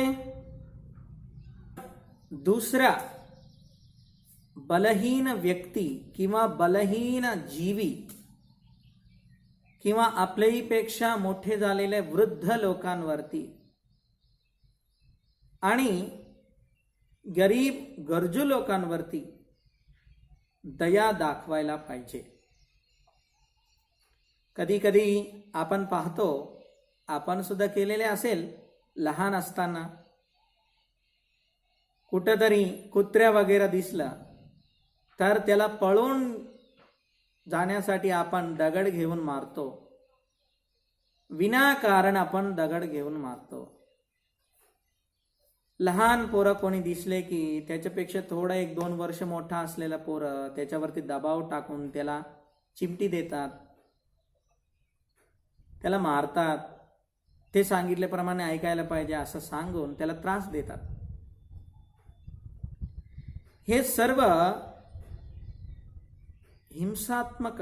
S1: दुसरा बलहीन व्यक्ती किंवा बलहीन जीवी किंवा आपल्यापेक्षा मोठे झालेले वृद्ध लोकांवरती आणि गरीब गरजू लोकांवरती दया दाखवायला पाहिजे. कधी कधी आपण पाहतो आपण सुद्धा केलेले असेल लहान असताना. कुठंतरी कुत्र्या वगैरे दिसला तर त्याला पळून जाण्यासाठी आपण दगड घेऊन मारतो. विनाकारण आपण दगड घेऊन मारतो. लहान पोरं कोणी दिसले की त्याच्यापेक्षा थोडं 1-2 वर्ष मोठा असलेला पोरं त्याच्यावरती दबाव टाकून त्याला चिमटी देतात, त्याला मारतात. ते सांगितल्याप्रमाणे ऐकायला पाहिजे असं सांगून त्याला त्रास देतात. हे सर्व हिंसात्मक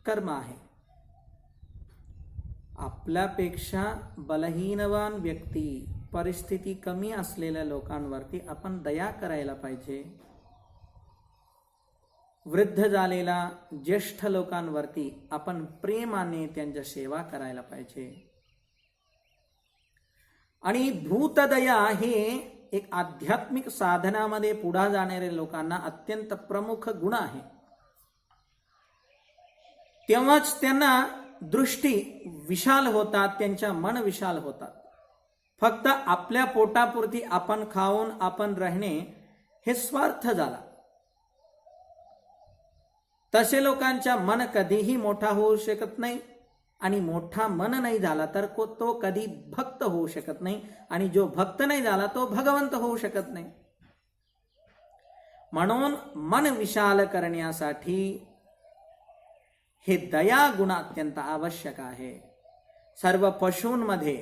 S1: कर्म आहे. आपल्यापेक्षा बलहीनवान व्यक्ती, परिस्थिती कमी असलेल्या लोकांवरती आपण दया करायला पाहिजे. वृद्ध झालेला ज्येष्ठ लोकांवरती आपण प्रेमाने त्यांच्या सेवा करायला पाहिजे. आणि भूतदया हे एक आध्यात्मिक साधनामध्ये पुढे जाणाऱ्या लोकांना अत्यंत प्रमुख गुण आहे. तेव्हाच त्यांना दृष्टी विशाल होतात, त्यांच्या मन विशाल होतात. फक्त आपल्या पोटापुरती आपण खाऊन आपण राहणे हे स्वार्थ झाला. तसे लोकांच्या मन कधीही मोठा होऊ शकत नाही. आणि मोठा मन नाही झाला तर तो कधी भक्त होऊ शकत नाही. आणि जो भक्त नाही झाला तो भगवंत होऊ शकत नाही. म्हणून मन विशाल करण्यासाठी हे दया गुण अत्यंत आवश्यक आहे. सर्व पशूंमध्ये,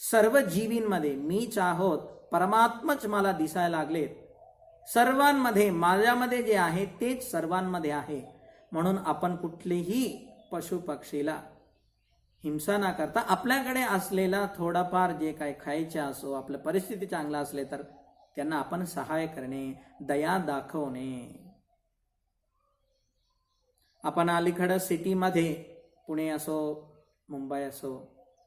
S1: सर्व जीवींमध्ये मीच आहोत, परमात्माच मला दिसायला लागलेत. सर्वांमध्ये माझ्यामध्ये जे आहे तेच सर्वांमध्ये आहे. म्हणून आपण कुठलेही पशु पक्षीला हिंसा न करता आपल्याकडे असलेला थोडाफार जे काही खायचे असो, आपल्या परिस्थिती चांगला असले तर त्यांना आपण सहाय्य करणे, दया दाखवणे. आपण अलीकडे सिटीमध्ये, पुणे असो मुंबई असो,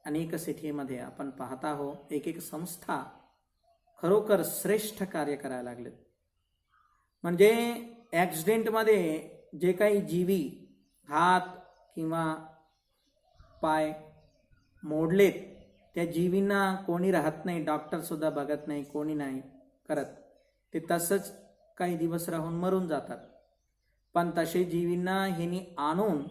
S1: अनेक सिटीमध्ये आपण पाहत आहोत एक एक संस्था खरोखर श्रेष्ठ कार्य करायला लागलेत. म्हणजे ॲक्सिडेंटमध्ये जे काही जीवी हात किंवा पाय मोडलेत त्या जीवींना कोणी राहत नाही, डॉक्टर सुद्धा बघत नाही, कोणी नाही करत. ते तसंच काही दिवस राहून मरून जातात. पण तसे जीवींना ह्यांनी आणून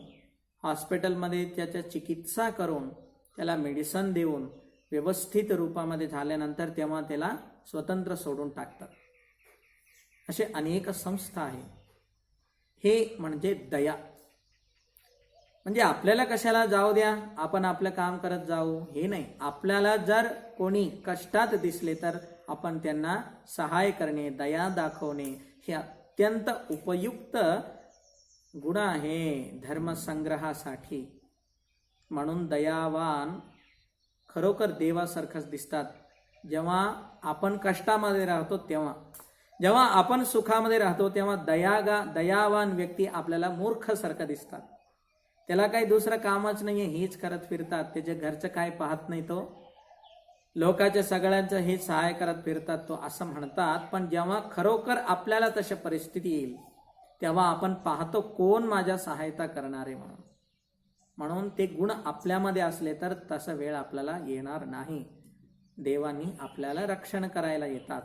S1: हॉस्पिटलमध्ये त्याच्या चिकित्सा करून त्याला मेडिसिन देऊन व्यवस्थित रूपामध्ये झाल्यानंतर तेव्हा त्याला स्वतंत्र सोडून टाकतात. असे अनेक संस्था आहेत. हे म्हणजे दया. म्हणजे आपल्याला कशाला जाऊ द्या, आपण आपलं काम करत जाऊ हे नाही. आपल्याला जर कोणी कष्टात दिसले तर आपण त्यांना सहाय्य करणे, दया दाखवणे हे अत्यंत उपयुक्त गुण आहे धर्मसंग्रहासाठी. म्हणून दयावान खरोखर देवासारखंच दिसतात. जेव्हा आपण कष्टामध्ये राहतो तेव्हा, जेव्हा आपण सुखामध्ये राहतो तेव्हा दयावान व्यक्ती आपल्याला मूर्खसारखं दिसतात. त्याला काही दुसरं कामच नाहीये, हेच करत फिरतात. त्याच्या घरचं काय पाहत नाही, तो लोकांच्या सगळ्यांचं हे सहाय्य करत फिरतात, तो असं म्हणतात. पण जेव्हा खरोखर आपल्याला तशी परिस्थिती येईल तेव्हा आपण पाहतो कोण माझ्या सहायता करणारे म्हणून. म्हणून ते गुण आपल्यामध्ये असले तर तसा वेळ आपल्याला येणार नाही. देवांनी आपल्याला रक्षण करायला येतात.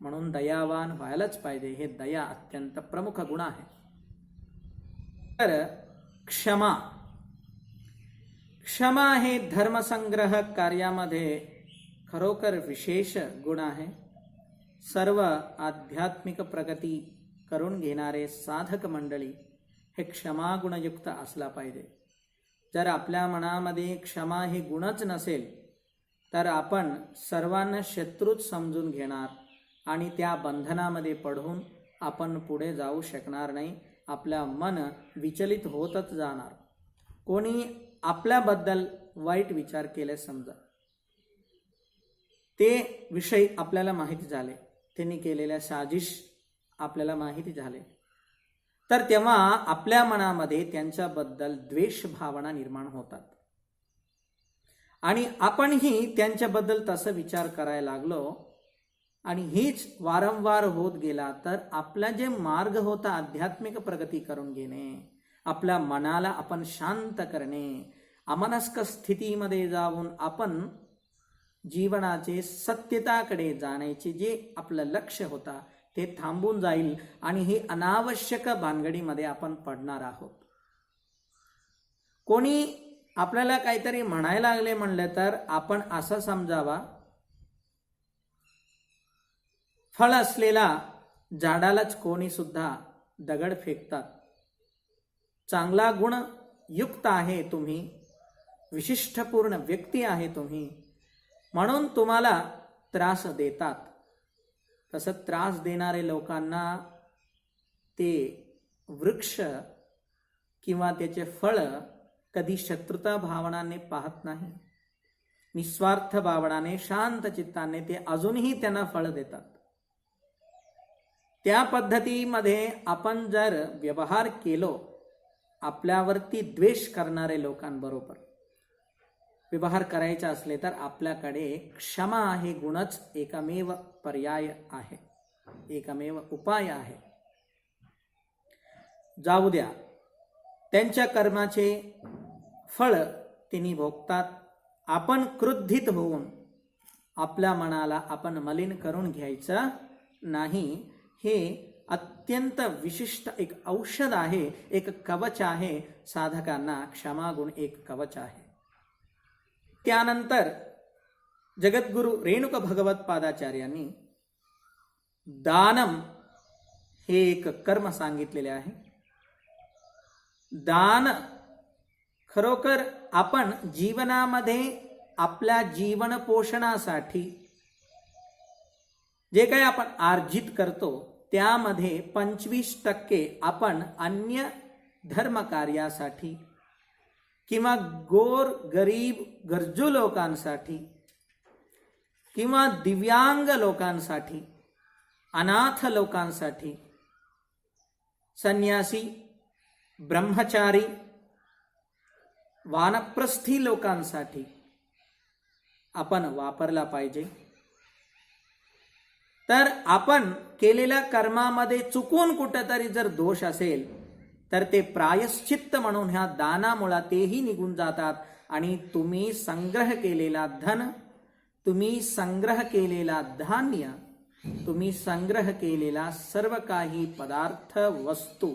S1: म्हणून दयावान व्हायलाच पाहिजे. हे दया अत्यंत प्रमुख गुण आहे. तर क्षमा, क्षमा हे धर्मसंग्रह कार्यामध्ये खरोखर विशेष गुण आहे. सर्व आध्यात्मिक प्रगती करून घेणारे साधक मंडळी हे क्षमा गुणयुक्त असला पाहिजे. जर आपल्या मनामध्ये क्षमा हे गुणच नसेल तर आपण सर्वांना शत्रूच समजून घेणार आणि त्या बंधनामध्ये पडून आपण पुढे जाऊ शकणार नाही. आपलं मन विचलित होतच जाणार. कोणी आपल्याबद्दल वाईट विचार केले समजा, ते विषय आपल्याला माहिती झाले, त्यांनी केलेल्या साजिश आपल्याला माहिती झाले, तर तेव्हा आपल्या मनामध्ये त्यांच्याबद्दल द्वेष भावना निर्माण होतात. आणि आपणही त्यांच्याबद्दल तसं विचार करायला लागलो आणि हीच वारंवार होत गेला तर आपला जे मार्ग होता आध्यात्मिक प्रगती करून घेणे, आपल्या मनाला आपण शांत करणे, अमनस्क स्थितीमध्ये जाऊन आपण जीवनाचे सत्यताकडे जाण्याचे जे आपलं लक्ष्य होता ते थांबून जाईल आणि ही अनावश्यक भानगडीमध्ये आपण पडणार आहोत. कोणी आपल्याला काहीतरी म्हणायला लागले म्हणलं तर आपण असं समजावा, फळ असलेला झाडालाच कोणी सुद्धा दगड फेकतात. चांगला गुण युक्त आहे तुम्ही, विशिष्टपूर्ण व्यक्ती आहे तुम्ही, म्हणून तुम्हाला त्रास देतात. तसं त्रास देणारे लोकांना ते वृक्ष किंवा त्याचे फळ कधी शत्रुता भावनाने पाहत नाही. निस्वार्थ भावनाने शांत चित्ताने ते अजूनही त्यांना फळ देतात. त्या पद्धतीमध्ये आपण जर व्यवहार केलो, आपल्यावरती द्वेष करणारे लोकांबरोबर व्यवहार करायचा असले तर आपल्याकडे क्षमा हे गुणच एकमेव पर्याय आहे, एकमेव उपाय आहे. जाऊ द्या, त्यांच्या कर्माचे फळ तिने भोगतात. आपण क्रुद्धित होऊन आपल्या मनाला आपण मलिन करून घ्यायचं नाही. हे अत्यंत विशिष्ट एक औषध आहे, एक कवच आहे. साधकांना क्षमागुण एक कवच आहे. त्यानंतर जगद्गुरु रेणुक भगवत पादाचार्यांनी दानम हे एक कर्म सांगितलेले आहे. दान खरोखर आपण जीवनामध्ये आपल्या जीवन पोषणासाठी जे काही आपण अर्जित करतो त्यामध्ये 25% आपण अन्य धर्म कार्यासाठी किंवा गोर गरीब गरजू लोकांसाठी किंवा दिव्यांग लोकांसाठी, अनाथ लोकांसाठी, संन्यासी, ब्रह्मचारी, वानप्रस्थी लोकांसाठी आपण वापरला पाहिजे. तर आपण केलेल्या कर्मामध्ये चुकून कुठेतरी जर दोष असेल तर ते प्रायश्चित्त म्हणून ह्या दानामुळे तेही निघून जातात आणि तुम्ही संग्रह केलेला धन, तुम्ही संग्रह केलेला धान्य, तुम्ही संग्रह केलेला सर्व काही पदार्थ वस्तू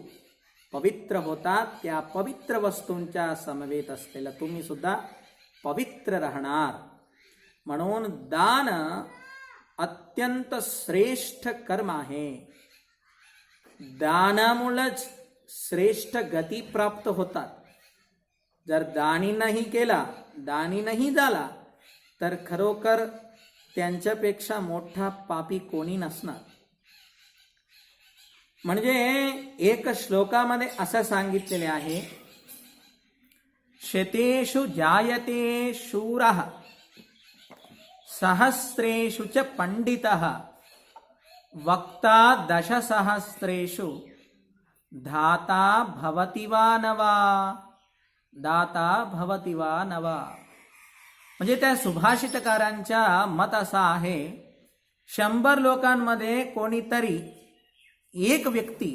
S1: पवित्र होतात. त्या पवित्र वस्तूंच्या समवेत असलेला तुम्ही सुद्धा पवित्र राहणार. म्हणून दान अत्यंत श्रेष्ठ कर्म आहे. दानामुळेच श्रेष्ठ गती प्राप्त होतात. जर दानी नाही केला, दानी नाही झाला तर खरोखर त्यांच्यापेक्षा मोठा पापी कोणी नसणार. म्हणजे एक श्लोकामध्ये असं सांगितलेले आहे, शतेषु जायते शूरः सहस्रेषु च पंडितः वक्ता दशसहस्रेषु धाता भवति वा न वा, दाता भवति वा न वा. म्हणजे त्या सुभाषितकारांच्या मत असा आहे, 100 लोकांमध्ये कोणीतरी एक व्यक्ती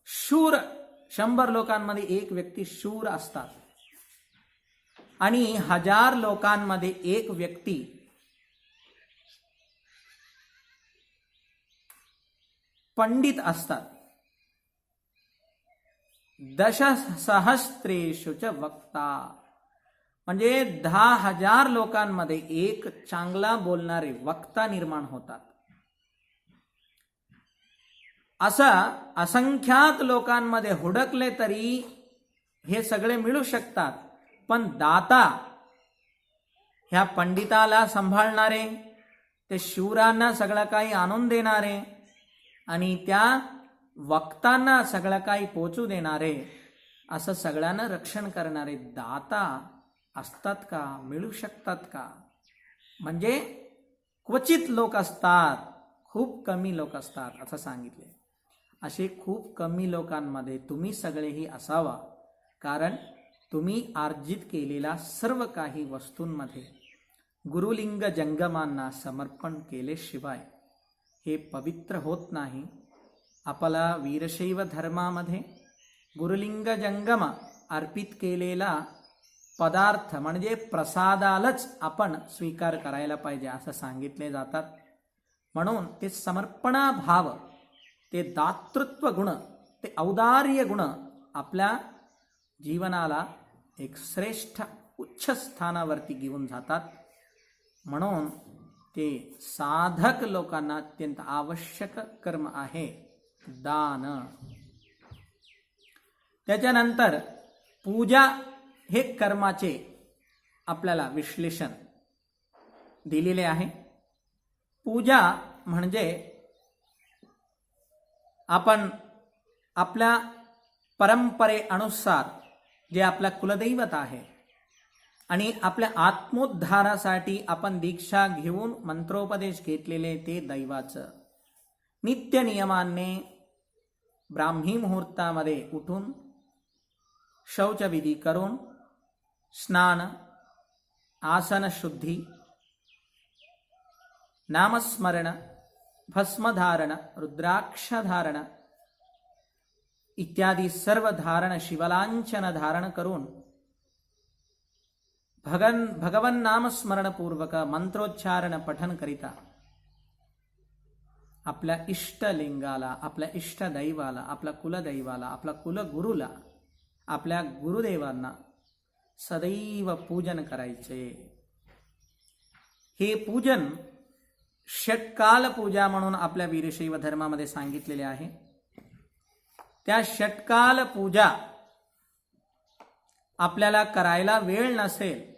S1: शूर, 100 लोकांमध्ये एक व्यक्ती शूर असतात आणि 1000 लोकांमध्ये एक व्यक्ती पंडित असतात. दशसहस्रेषु च वक्ता म्हणजे 10,000 लोकांमध्ये एक चांगला बोलणारे वक्ता निर्माण होतात. असा असंख्यात लोकांमध्ये हुडकले तरी हे सगळे मिळू शकतात, पण दाता ह्या पंडिताला सांभाळणारे, ते शूरांना सगळं काही आणून देणारे आणि त्या वक्तांना सगळं काही पोचू देणारे, असं सगळ्यांना रक्षण करणारे दाता असतात का, मिळू शकतात का? म्हणजे क्वचित लोक असतात, खूप कमी लोक असतात असं सांगितले. असे खूप कमी लोकांमध्ये तुम्ही सगळेही असावा, कारण तुम्ही अर्जित केलेल्या सर्व काही वस्तूंमध्ये गुरुलिंग जंगमांना समर्पण केल्याशिवाय हे पवित्र होत नाही. आपला वीरशैव धर्मामध्ये गुरुलिंग जंगम अर्पित केलेला पदार्थ म्हणजे प्रसादालाच आपण स्वीकार करायला पाहिजे असं सांगितले जातात. म्हणून ते समर्पणाभाव, ते दातृत्व गुण, ते औदार्य गुण आपल्या जीवनाला एक श्रेष्ठ उच्च स्थानावरती घेऊन जातात. म्हणून ते साधक लोकांना अत्यंत आवश्यक कर्म आहे दान. त्याच्यानंतर पूजा हे कर्माचे आपल्याला विश्लेषण दिलेले आहे. पूजा म्हणजे आपण आपल्या परंपरेनुसार जे आपला कुलदैवत आहे आणि आपल्या आत्मोद्धारासाठी आपण दीक्षा घेऊन मंत्रोपदेश घेतलेले ते दैवाचं नित्य नियमाने ब्राह्मी मुहूर्तामध्ये उठून शौचविधी करून स्नान, आसन शुद्धी, नामस्मरण, भस्मधारण, रुद्राक्षधारण इत्यादी सर्व धारण, शिवलांछन धारण करून भगवन नामस्मरणपूर्वक मंत्रोच्चारण पठन करिता आपल्या इष्टलिंगाला, आपल्या इष्टदैवाला, आपल्या कुलदैवाला, आपल्या कुलगुरूला, आपल्या गुरुदेवांना सदैव पूजन करायचे. हे पूजन षटकाल पूजा म्हणून आपल्या वीरशैव धर्मामध्ये सांगितलेले आहे. त्या षटकाल पूजा आपल्याला करायला वेळ नसेल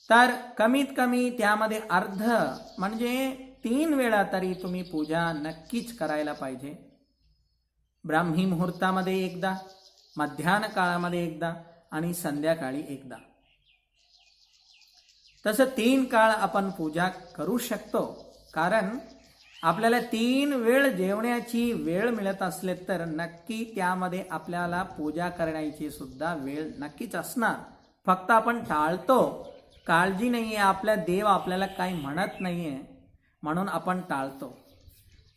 S1: तर कमीत कमी त्यामध्ये अर्ध म्हणजे 3 वेळा तरी तुम्ही पूजा नक्कीच करायला पाहिजे. ब्राह्मी मुहूर्तामध्ये एकदा, मध्यान्ह काळामध्ये एकदा आणि संध्याकाळी एकदा. तसं 3 काळ आपण पूजा करू शकतो. कारण आपल्याला 3 वेळ जेवण्याची वेळ मिळत असले तर नक्की त्यामध्ये आपल्याला पूजा करण्याची सुद्धा वेळ नक्कीच असणार. फक्त आपण टाळतो, काळजी नाहीये, आपला देव आपल्याला काही म्हणत नाहीये म्हणून आपण टाळतो.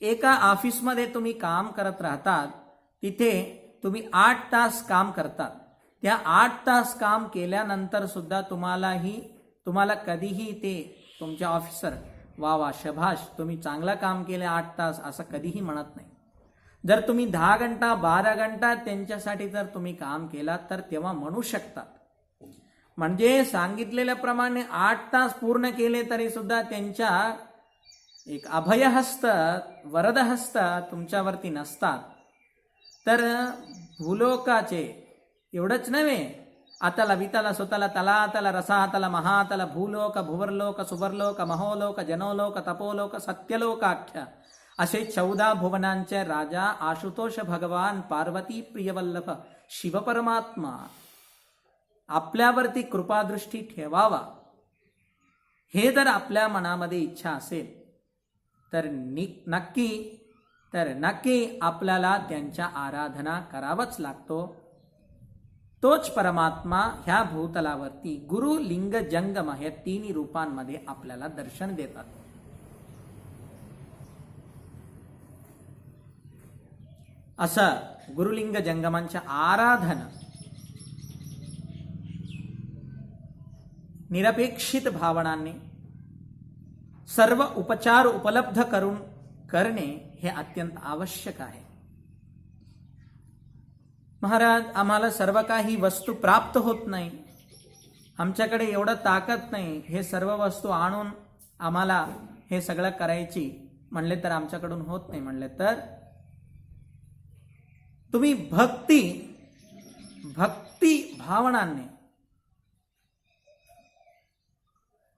S1: एका ऑफिसमध्ये तुम्ही काम करत राहतात, तिथे तुम्ही 8 तास काम करतात. त्या 8 तास काम केल्यानंतर सुद्धा तुम्हाला कधीही ते तुमचे ऑफिसर वा वा शभाष तुम्ही चांगलं काम केले 8 तास असं कधीही म्हणत नाही. जर तुम्ही 10 घंटा 12 घंटा त्यांच्यासाठी जर तुम्ही काम केलात तर तेव्हा म्हणू शकतात. म्हणजे सांगितलेल्याप्रमाणे 8 तास पूर्ण केले तरी सुद्धा त्यांच्या एक अभयहस्त, वरदहस्त तुमच्यावरती नसतात. तर भूलोकाचे एवढंच नव्हे, आतला वितला सुतला तलातला रसातला महातला भूलोक, भुवर्लोक, सुवर्लोक, महोलोक, जनोलोक, तपोलोक, सत्यलोकाख्य असे 14 भुवनांचे राजा आशुतोष भगवान, पार्वती प्रियवल्लभ शिवपरमात्मा आपल्यावरती कृपादृष्टी ठेवावा हे जर आपल्या मनामध्ये इच्छा असेल तर नक्की आपल्याला त्यांच्या आराधना करावंच लागतो. तोच परमात्मा ह्या भूतलावरती गुरु, लिंग, जंगम या 3 रूपांमध्ये आपल्याला दर्शन देतात. असं गुरुलिंग जंगमांच्या आराधना निरपेक्षित भावनांनी सर्व उपचार उपलब्ध करून करणे हे अत्यंत आवश्यक आहे. महाराज, आम्हाला सर्व काही वस्तू प्राप्त होत नाही, आमच्याकडे एवढं ताकद नाही, हे सर्व वस्तू आणून आम्हाला हे सगळं करायची म्हणले तर आमच्याकडून होत नाही म्हणले तर तुम्ही भक्ती भावनांनी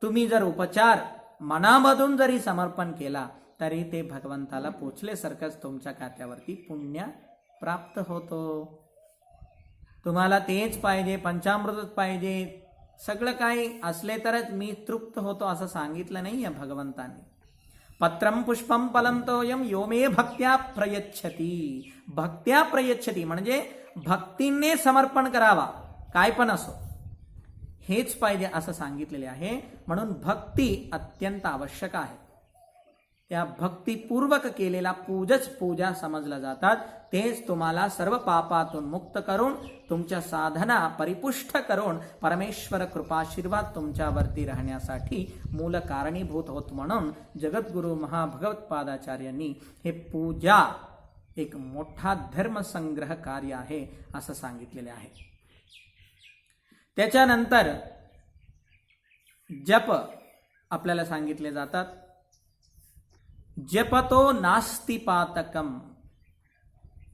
S1: तुम्ही जर उपचार मनामधून जरी समर्पण केला तरी ते भगवंताला पोचल्यासारखंच तुमच्या खात्यावरती पुण्य प्राप्त होतो. तुम्हाला तेच पाहिजे, पंचामृतच पाहिजे, सगळं काही असले तरच मी तृप्त होतो असं सांगितलं नाही आहे भगवंतांनी. पत्रम पुष्पम फलम तोयम यो मे भक्त्या प्रयच्छती. भक्त्या प्रयच्छती म्हणजे भक्तीने समर्पण करावा, काय पण असो, हेच पाहिजे असं सांगितलेले आहे. म्हणून भक्ती अत्यंत आवश्यक आहे. या भक्तिपूर्वक केलेला पूजच पूजा समजल्या जातात. तेच तुम्हाला सर्व पापातून मुक्त करून तुमच्या साधना परिपुष्ट करून परमेश्वर कृपाशीर्वाद तुमच्यावरती राहण्यासाठी मूल कारणीभूत होत. म्हणून जगद्गुरु महाभगवत्पादाचार्यांनी हे पूजा एक मोठा धर्मसंग्रह कार्य आहे असं सांगितलेले आहे. त्याच्यानंतर जप आपल्याला सांगितले जातात. जपतो नास्ति पातकम,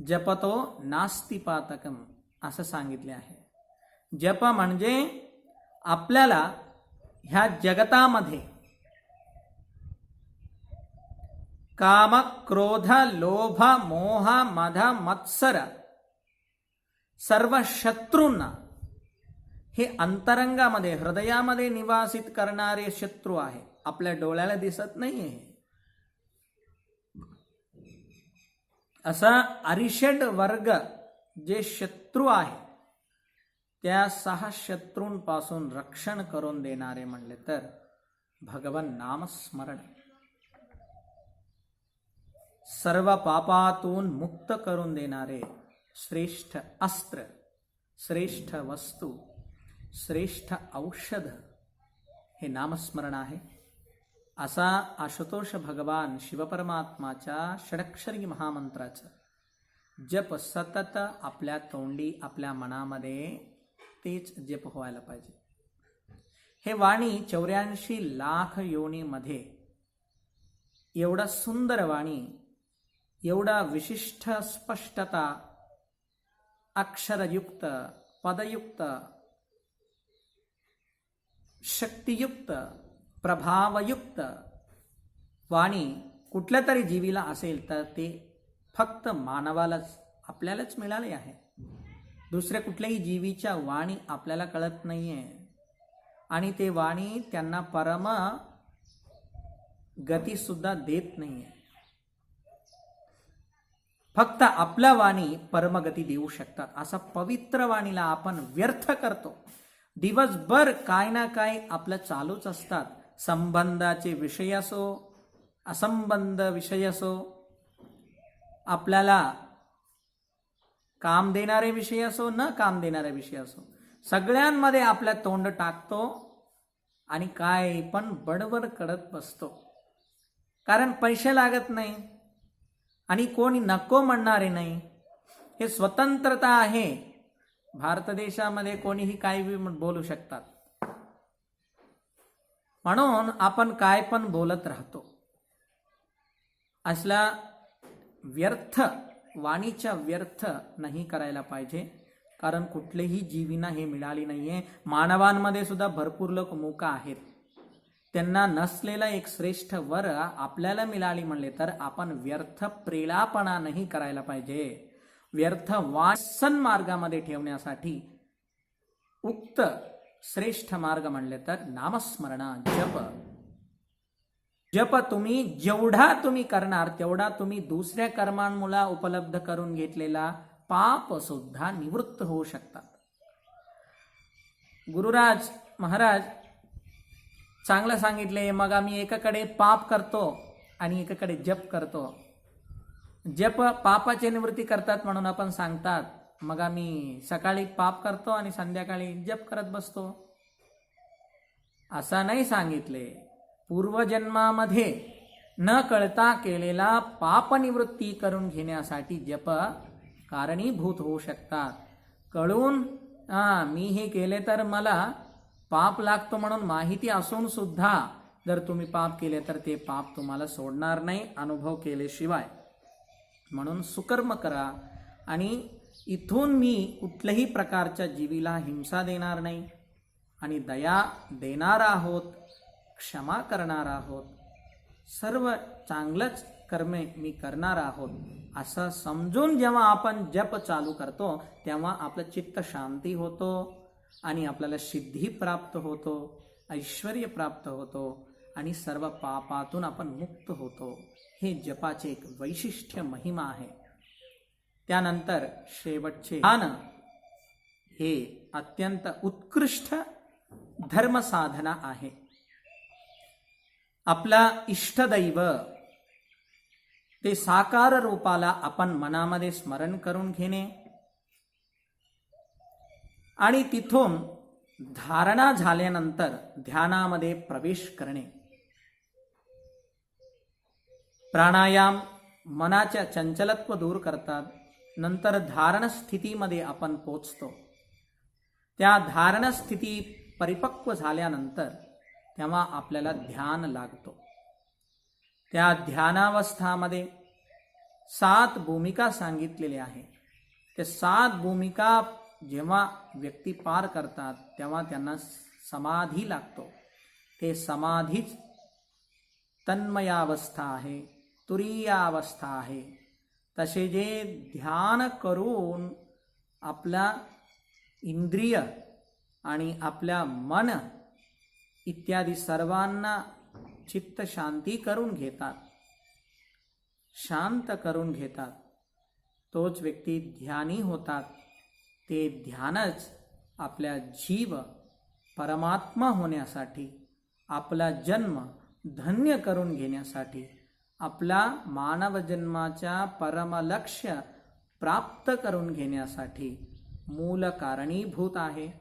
S1: जपतो नास्ति पातकम असं सांगितले आहे. जप म्हणजे आपल्याला ह्या जगतामध्ये काम क्रोध लोभ मोह मद मत्सर सर्व शत्रूंना हे अंतरंगामध्ये हृदयामध्ये निवासित करणारे शत्रू आहे. आपल्या डोळ्याला दिसत नाहीये. असा अरिषड वर्ग जे शत्रू आहे त्या 6 शत्रूंपासून रक्षण करून देणारे म्हणले तर भगवन नामस्मरण, सर्व पापातून मुक्त करून देणारे श्रेष्ठ अस्त्र, श्रेष्ठ वस्तू, श्रेष्ठ औषध हे नामस्मरण आहे. असा आशुतोष भगवान शिवपरमात्माच्या षडक्षरी महामंत्राचं जप सतत आपल्या तोंडी आपल्या मनामध्ये तेच जप व्हायला पाहिजे. हे वाणी 84 लाख योनीमध्ये एवढा सुंदर वाणी, एवढा विशिष्ट स्पष्टता, अक्षरयुक्त, पदयुक्त, शक्तियुक्त, प्रभावयुक्त वाणी कुठल्या तरी जीवीला असेल तर ते फक्त मानवालाच आपल्यालाच मिळाले आहे. दुसऱ्या कुठल्याही जीवीच्या वाणी आपल्याला कळत नाहीये आणि ते वाणी त्यांना परम गती सुद्धा देत नाहीये. फक्त आपल्या वाणी परमगती देऊ शकतात. असा पवित्र वाणीला आपण व्यर्थ करतो. दिवसभर काय ना काय आपलं चालूच असतात. संबंधाचे विषय असो, असंबंध विषय असो, आपल्याला काम देणारे विषय असो, न काम देणारे विषय असो, सगळ्यांमध्ये आपल्या तोंड टाकतो आणि काय पण बडबड करत बसतो. कारण पैसे लागत नाही आणि कोणी नको म्हणणारे नाही. हे स्वतंत्रता आहे. भारत देशामध्ये कोणीही काही बोलू शकतात. म्हणून आपण काय पण बोलत राहतो. असला व्यर्थ वाणीच्या व्यर्थ नाही करायला पाहिजे. कारण कुठलेही जीवींना हे मिळाली नाहीये. मानवांमध्ये सुद्धा भरपूर लोक मूक आहेत. त्यांना नसलेला एक श्रेष्ठ वर आपल्याला मिळाली म्हणले तर आपण व्यर्थ प्रेलापणा नाही करायला पाहिजे. व्यर्थ वासन मार्गामध्ये ठेवण्यासाठी उक्त श्रेष्ठ मार्ग म्हणले तर नामस्मरण, जप. जप तुम्ही जेवढा तुम्ही करणार तेवढा तुम्ही दुसऱ्या कर्मांमुळे उपलब्ध करून घेतलेला पाप सुद्धा निवृत्त होऊ शकतात. गुरुराज महाराज चांगलं सांगितले. मग आम्ही एकाकडे पाप करतो आणि एकाकडे जप करतो. जप पापाची निवृत्ती करतात म्हणून आपण सांगतात. मग आम्ही सकाळी पाप करतो आणि संध्याकाळी जप करत बसतो. असा नाही सांगितले. पूर्वजन्मामध्ये न कळता केलेला पाप निवृत्ती करून घेण्यासाठी जप कारणीभूत होऊ शकतात. कळून मी हे केले तर मला पाप लागतो म्हणून माहिती असून सुद्धा जर तुम्ही पाप केले तर ते पाप तुम्हाला सोडणार नाही अनुभव केल्याशिवाय. म्हणून सुकर्म करा आणि इथून मी कुठल्याही प्रकारच्या जीवीला हिंसा देणार नाही आणि दया देणार आहोत, क्षमा करणार आहोत, सर्व चांगलंच कर्मे मी करणार आहोत असं समजून जेव्हा आपण जप चालू करतो तेव्हा आपलं चित्त शांती होतो आणि आपल्याला सिद्धी प्राप्त होतो, ऐश्वर्य प्राप्त होतो आणि सर्व पापातून आपण मुक्त होतो. हे जपाचे एक वैशिष्ट्य महिमा आहे. त्यानंतर शेवटचे ध्यान हे अत्यंत उत्कृष्ट धर्म साधना आहे. आपला इष्टदैव ते साकार रूपाला आपण मनामध्ये स्मरण करून घेणे आणि तिथून धारणा झाल्यानंतर ध्यानामध्ये प्रवेश करणे. प्राणायाम मनाच्या चंचलत्व दूर करतात. नंतर धारण स्थितीमध्ये आपण पोचतो. त्या धारण स्थिती परिपक्व झाल्यानंतर तेव्हा आपल्याला ध्यान लागतो. त्या ध्यानावस्थामध्ये 7 भूमिका सांगितलेल्या आहे. ते 7 भूमिका जेव्हा व्यक्ती पार करतात तेव्हा त्यांना समाधी लागतो. ते समाधीच तन्मयावस्था आहे, तुरीयावस्था आहे. तसे जे ध्यान करून आपला इंद्रिय आणि आपल्या मन इत्यादी सर्वांना चित्त शांती करून घेतात, शांत करून घेतात, तोच व्यक्ती ध्यानी होतात. ते ध्यानच आपल्या जीव परमात्मा होण्यासाठी, आपला जन्म धन्य करून घेण्यासाठी, आपला मानव जन्माच्या परमलक्ष्य प्राप्त करून घेण्यासाठी मूल कारणीभूत आहे.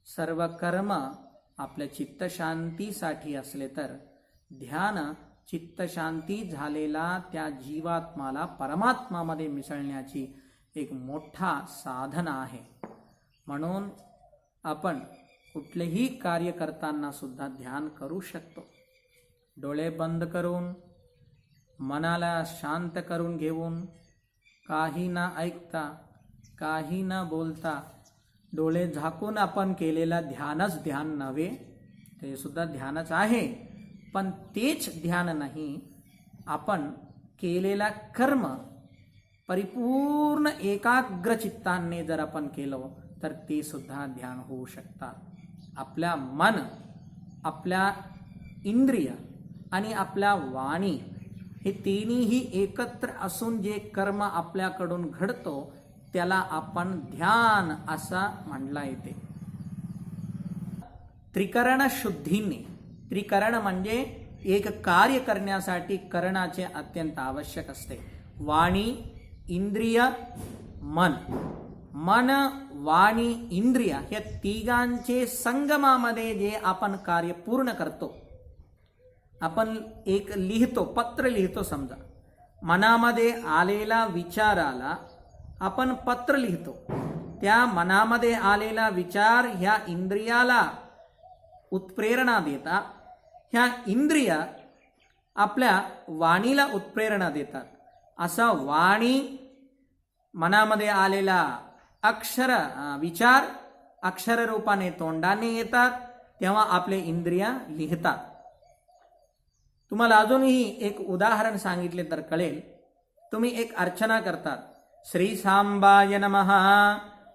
S1: सर्व कर्म आपल्या चित्तशांतीसाठी असले तर ध्यान चित्तशांती झालेला त्या जीवात्माला परमात्मामध्ये मिसळण्याची एक मोठा साधन आहे. म्हणून आपण कुठलेही कार्य करताना सुद्धा ध्यान करू शकतो. डोळे बंद करून मनाला शांत करून घेऊन, काही न ऐकता, काही न बोलता, डोळे झाकून आपण केलेला ध्यानच ध्यान नव्हे. ते सुद्धा ध्यानच आहे, पण तेच ध्यान नाही. आपण केलेला कर्म परिपूर्ण एकाग्र चित्ताने जर आपण केलं तर ते सुद्धा ध्यान होऊ शकतात. आपल्या मन, आपल्या इंद्रिय आणि आपल्या वाणी हे तिन्ही एकत्र असून जे कर्म आपल्याकडून घडतो त्याला आपण ध्यान असं म्हणला येते. त्रिकरण शुद्धीने, त्रिकरण म्हणजे एक कार्य करण्यासाठी करणाचे अत्यंत आवश्यक असते. वाणी, इंद्रिय, मन. मन, वाणी, इंद्रिय या तिघांचे संगमामध्ये जे आपण कार्य पूर्ण करतो. आपण एक लिहितो, पत्र लिहितो समजा. मनामध्ये आलेला विचाराला आपण पत्र लिहितो. त्या मनामध्ये आलेला विचार ह्या इंद्रियाला उत्प्रेरणा देतात. ह्या इंद्रिय आपल्या वाणीला उत्प्रेरणा देतात. असा वाणी मनामध्ये आलेला विचार अक्षर रूपाने तोंडाने येतात, तेव्हा आपले इंद्रिय लिहितात. तुम्हाला अजूनही एक उदाहरण सांगितले तर कळेल. तुम्ही एक अर्चना करतात, श्री सांबाय नमः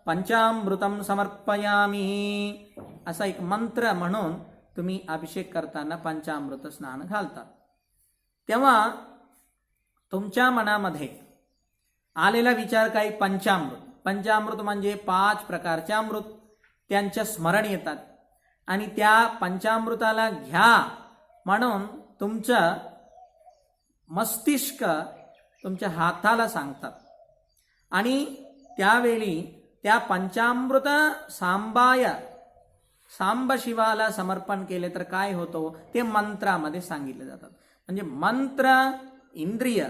S1: पंचामृतम समर्पयामी असा एक मंत्र म्हणून तुम्ही अभिषेक करताना पंचामृत स्नान घालतात. तेव्हा तुमच्या मनामध्ये आलेला विचार काही पंचामृत. पंचामृत म्हणजे 5 प्रकारचे अमृत, त्यांच्या स्मरण येतात आणि त्या पंचामृताला घ्या म्हणून तुमचं मस्तिष्क तुमच्या हाताला सांगतात. आणि त्यावेळी त्या पंचामृत सांब शिवाला समर्पण केले तर काय होतो ते मंत्रामध्ये सांगितले जातात. म्हणजे मंत्र, इंद्रिय,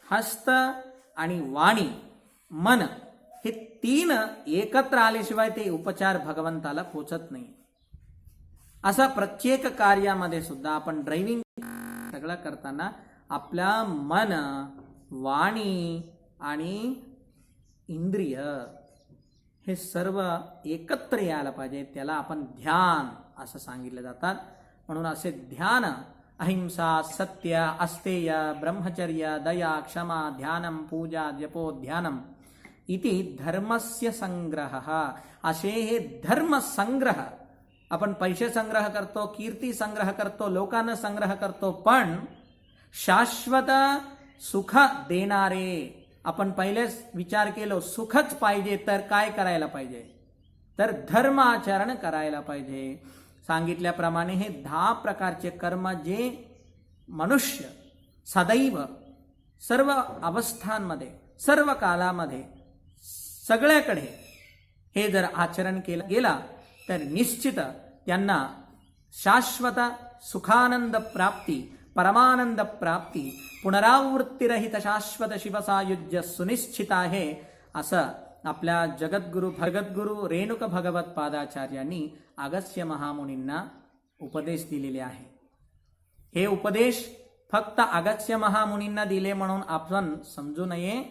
S1: हस्त आणि वाणी, मन हे 3 एकत्र आल्याशिवाय ते उपचार भगवंताला पोचत नाही. असा प्रत्येक कार्यामध्ये सुद्धा आपण ड्रायव्हिंग सगळं करताना आपल्या मन, वाणी आणि इंद्रिय हे सर्व एकत्र यायला पाहिजे. त्याला आपण ध्यान असं सांगितलं जातात. म्हणून असे ध्यान अहिंसा, सत्य, अस्तेय, ब्रह्मचर्य, दया, क्षमा, ध्यानम, पूजा, जपो, ध्यानम इति धर्मस्य संग्रह. असे हे धर्म संग्रह. आपण पैसे संग्रह करतो, कीर्ती संग्रह करतो, लोकांना संग्रह करतो, पण शाश्वत सुख देणारे आपण पहिलेच विचार केलो सुखच पाहिजे तर काय करायला पाहिजे तर धर्म आचरण करायला पाहिजे. सांगितल्याप्रमाणे हे 10 प्रकारचे कर्म जे मनुष्य सदैव सर्व अवस्थांमध्ये, सर्व कालामध्ये, सगळ्याकडे हे जर आचरण केलं गेला तर निश्चित त्यांना शाश्वत सुखानंद प्राप्ती, परमानंद प्राप्ती, पुनरावृत्तीरहित शाश्वत शिवसायुज्य सुनिश्चित आहे, असं आपल्या जगद्गुरु रेणुक भगवत पादाचार्यांनी अगस्त्य महामुनींना उपदेश दिलेले आहे. हे उपदेश फक्त अगस्त्य महामुनींना दिले म्हणून आपण समजू नये.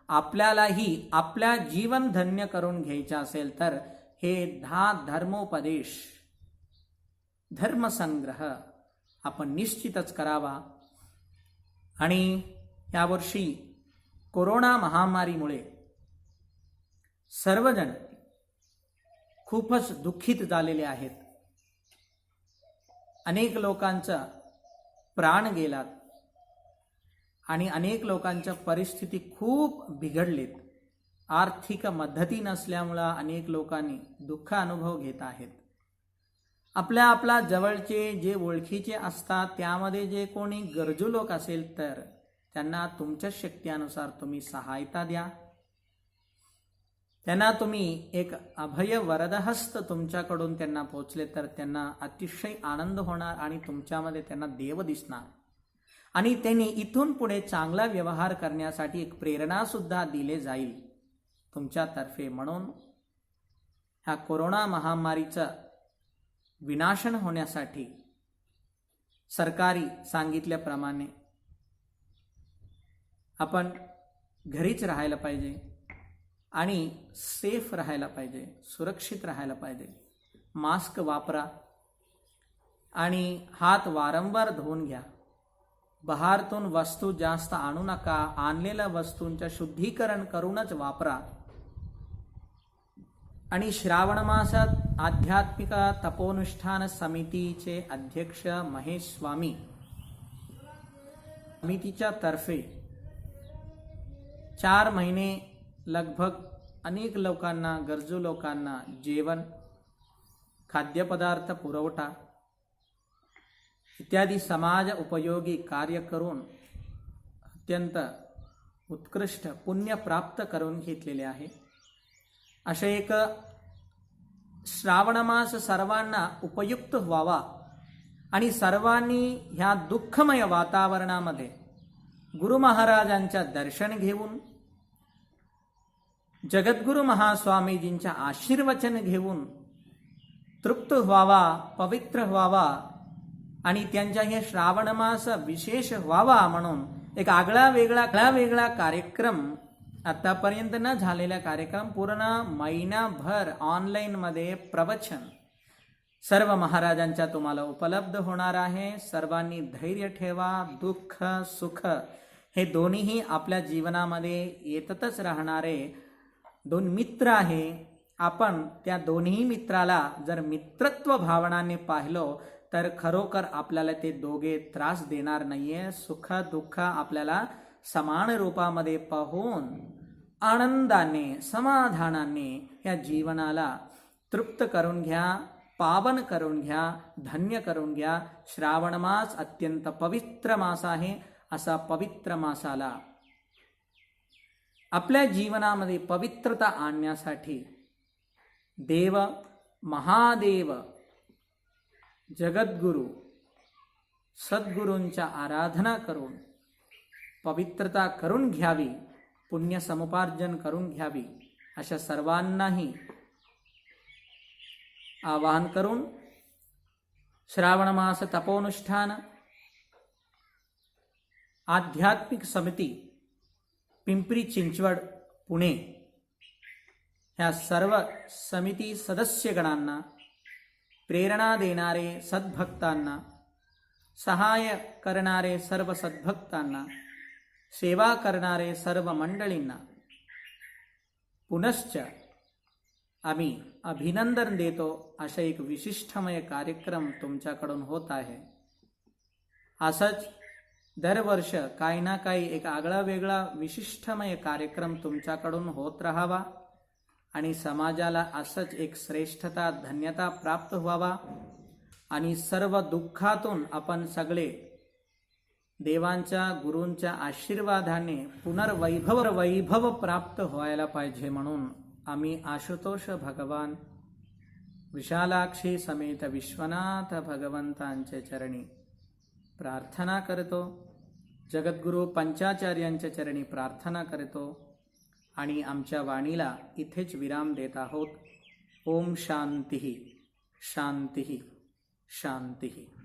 S1: आपल्यालाही आपल्या जीवन धन्य करून घ्यायचे असेल तर हे 10 धर्मोपदेश, धर्मसंग्रह आपण निश्चितच करावा. आणि यावर्षी कोरोना महामारीमुळे सर्वजण खूपच दुःखित झालेले आहेत. अनेक लोकांचा प्राण गेलात आणि अनेक लोकांच्या परिस्थिती खूप बिघडलीत. आर्थिक मदती नसल्यामुळे अनेक लोकांनी दुःख अनुभव घेत आहेत. आपल्या जवळचे जे ओळखीचे असतात त्यामध्ये जे कोणी गरजू लोक असेल तर त्यांना तुमच्या शक्तीनुसार तुम्ही सहायता द्या. त्यांना तुम्ही एक अभय वरदहस्त तुमच्याकडून त्यांना पोचले तर त्यांना अतिशय आनंद होणार आणि तुमच्यामध्ये त्यांना देव दिसणार आणि त्यांनी इथून पुढे चांगला व्यवहार करण्यासाठी एक प्रेरणा सुद्धा दिले जाईल तुमच्यातर्फे. म्हणून ह्या कोरोना महामारीचं विनाशन होण्यासाठी सरकारी सांगितल्याप्रमाणे आपण घरीच राहायला पाहिजे आणि सेफ राहायला पाहिजे, सुरक्षित राहायला पाहिजे. मास्क वापरा आणि हात वारंवार धुवून घ्या. बाहेरून वस्तू जास्त आणू नका. आणलेल्या वस्तूंचं शुद्धीकरण करूनच वापरा. आणि श्रावण मासात आध्यात्मिक तपोनुष्ठान समितीचे अध्यक्ष महेश स्वामी समितीच्या तर्फे 4 महिने लगभग अनेक लोकांना, गरजू लोकांना जेवण, खाद्यपदार्थ पुरवठा इत्यादी समाज उपयोगी कार्य करून अत्यंत उत्कृष्ट पुण्य प्राप्त करून घेतलेले आहे. असे एक श्रावण मास सर्वांना उपयुक्त व्हावा आणि सर्वांनी ह्या दुःखमय वातावरणामध्ये गुरु महाराजांच्या दर्शन घेऊन, जगद्गुरु महास्वामीजींच्या आशीर्वचन घेऊन तृप्त व्हावा, पवित्र व्हावा आणि त्यांच्या हे श्रावण मास विशेष व्हावा म्हणून एक आगळा वेगळा कार्यक्रम, आतापर्यंत न झालेला कार्यक्रम, पूर्ण महिनाभर ऑनलाईन मध्ये प्रवचन सर्व महाराजांच्या तुम्हाला उपलब्ध होणार आहे. सर्वांनी धैर्य ठेवा. दुःख सुख हे दोन्हीही आपल्या जीवनामध्ये येतच राहणारे 2 मित्र आहे. आपण त्या दोन्ही मित्राला जर मित्रत्व भावनाने पाहिलो तर खरोखर आपल्याला ते दोघे त्रास देणार नाहीये. सुख दुःख आपल्याला समान रूपामध्ये पाहून आनंदाने, समाधानाने या जीवनाला तृप्त करून घ्या, पावन करून घ्या, धन्य करून घ्या. श्रावण मास अत्यंत पवित्र मास आहे. असा पवित्र मासाला आपल्या जीवनामध्ये पवित्रता आणण्यासाठी देव, महादेव, जगद्गुरु, सद्गुरूंच्या आराधना करून पवित्रता करून घ्यावी, पुण्य समुपार्जन करून घ्यावी, अशा सर्वांनाही आवाहन करून श्रावण मास तपोनुष्ठान आध्यात्मिक समिती पिंपरी चिंचवड पुणे ह्या सर्व समिती सदस्यगणांना, प्रेरणा देणारे सद्भक्तांना, सहाय्य करणारे सर्व सद्भक्तांना, सेवा करणारे सर्व मंडळींना पुनश्च आम्ही अभिनंदन देतो. अशा एक विशिष्टमय कार्यक्रम तुमच्याकडून होत आहे. असंच दरवर्ष काही ना काही एक आगळा वेगळा विशिष्टमय कार्यक्रम तुमच्याकडून होत राहावा आणि समाजाला असंच एक श्रेष्ठता, धन्यता प्राप्त व्हावा आणि सर्व दुःखातून आपण सगळे देवांच्या गुरूंच्या आशीर्वादाने वैभव प्राप्त व्हायला पाहिजे म्हणून आम्ही आशुतोष भगवान विशालाक्षी समेत विश्वनाथ भगवंतांच्या चरणी प्रार्थना करतो. जगद्गुरु पंचाचार्यांच्या चरणी प्रार्थना करतो आणि आमच्या वाणीला इथेच विराम देत आहोत. ओम शांती शांती शांती.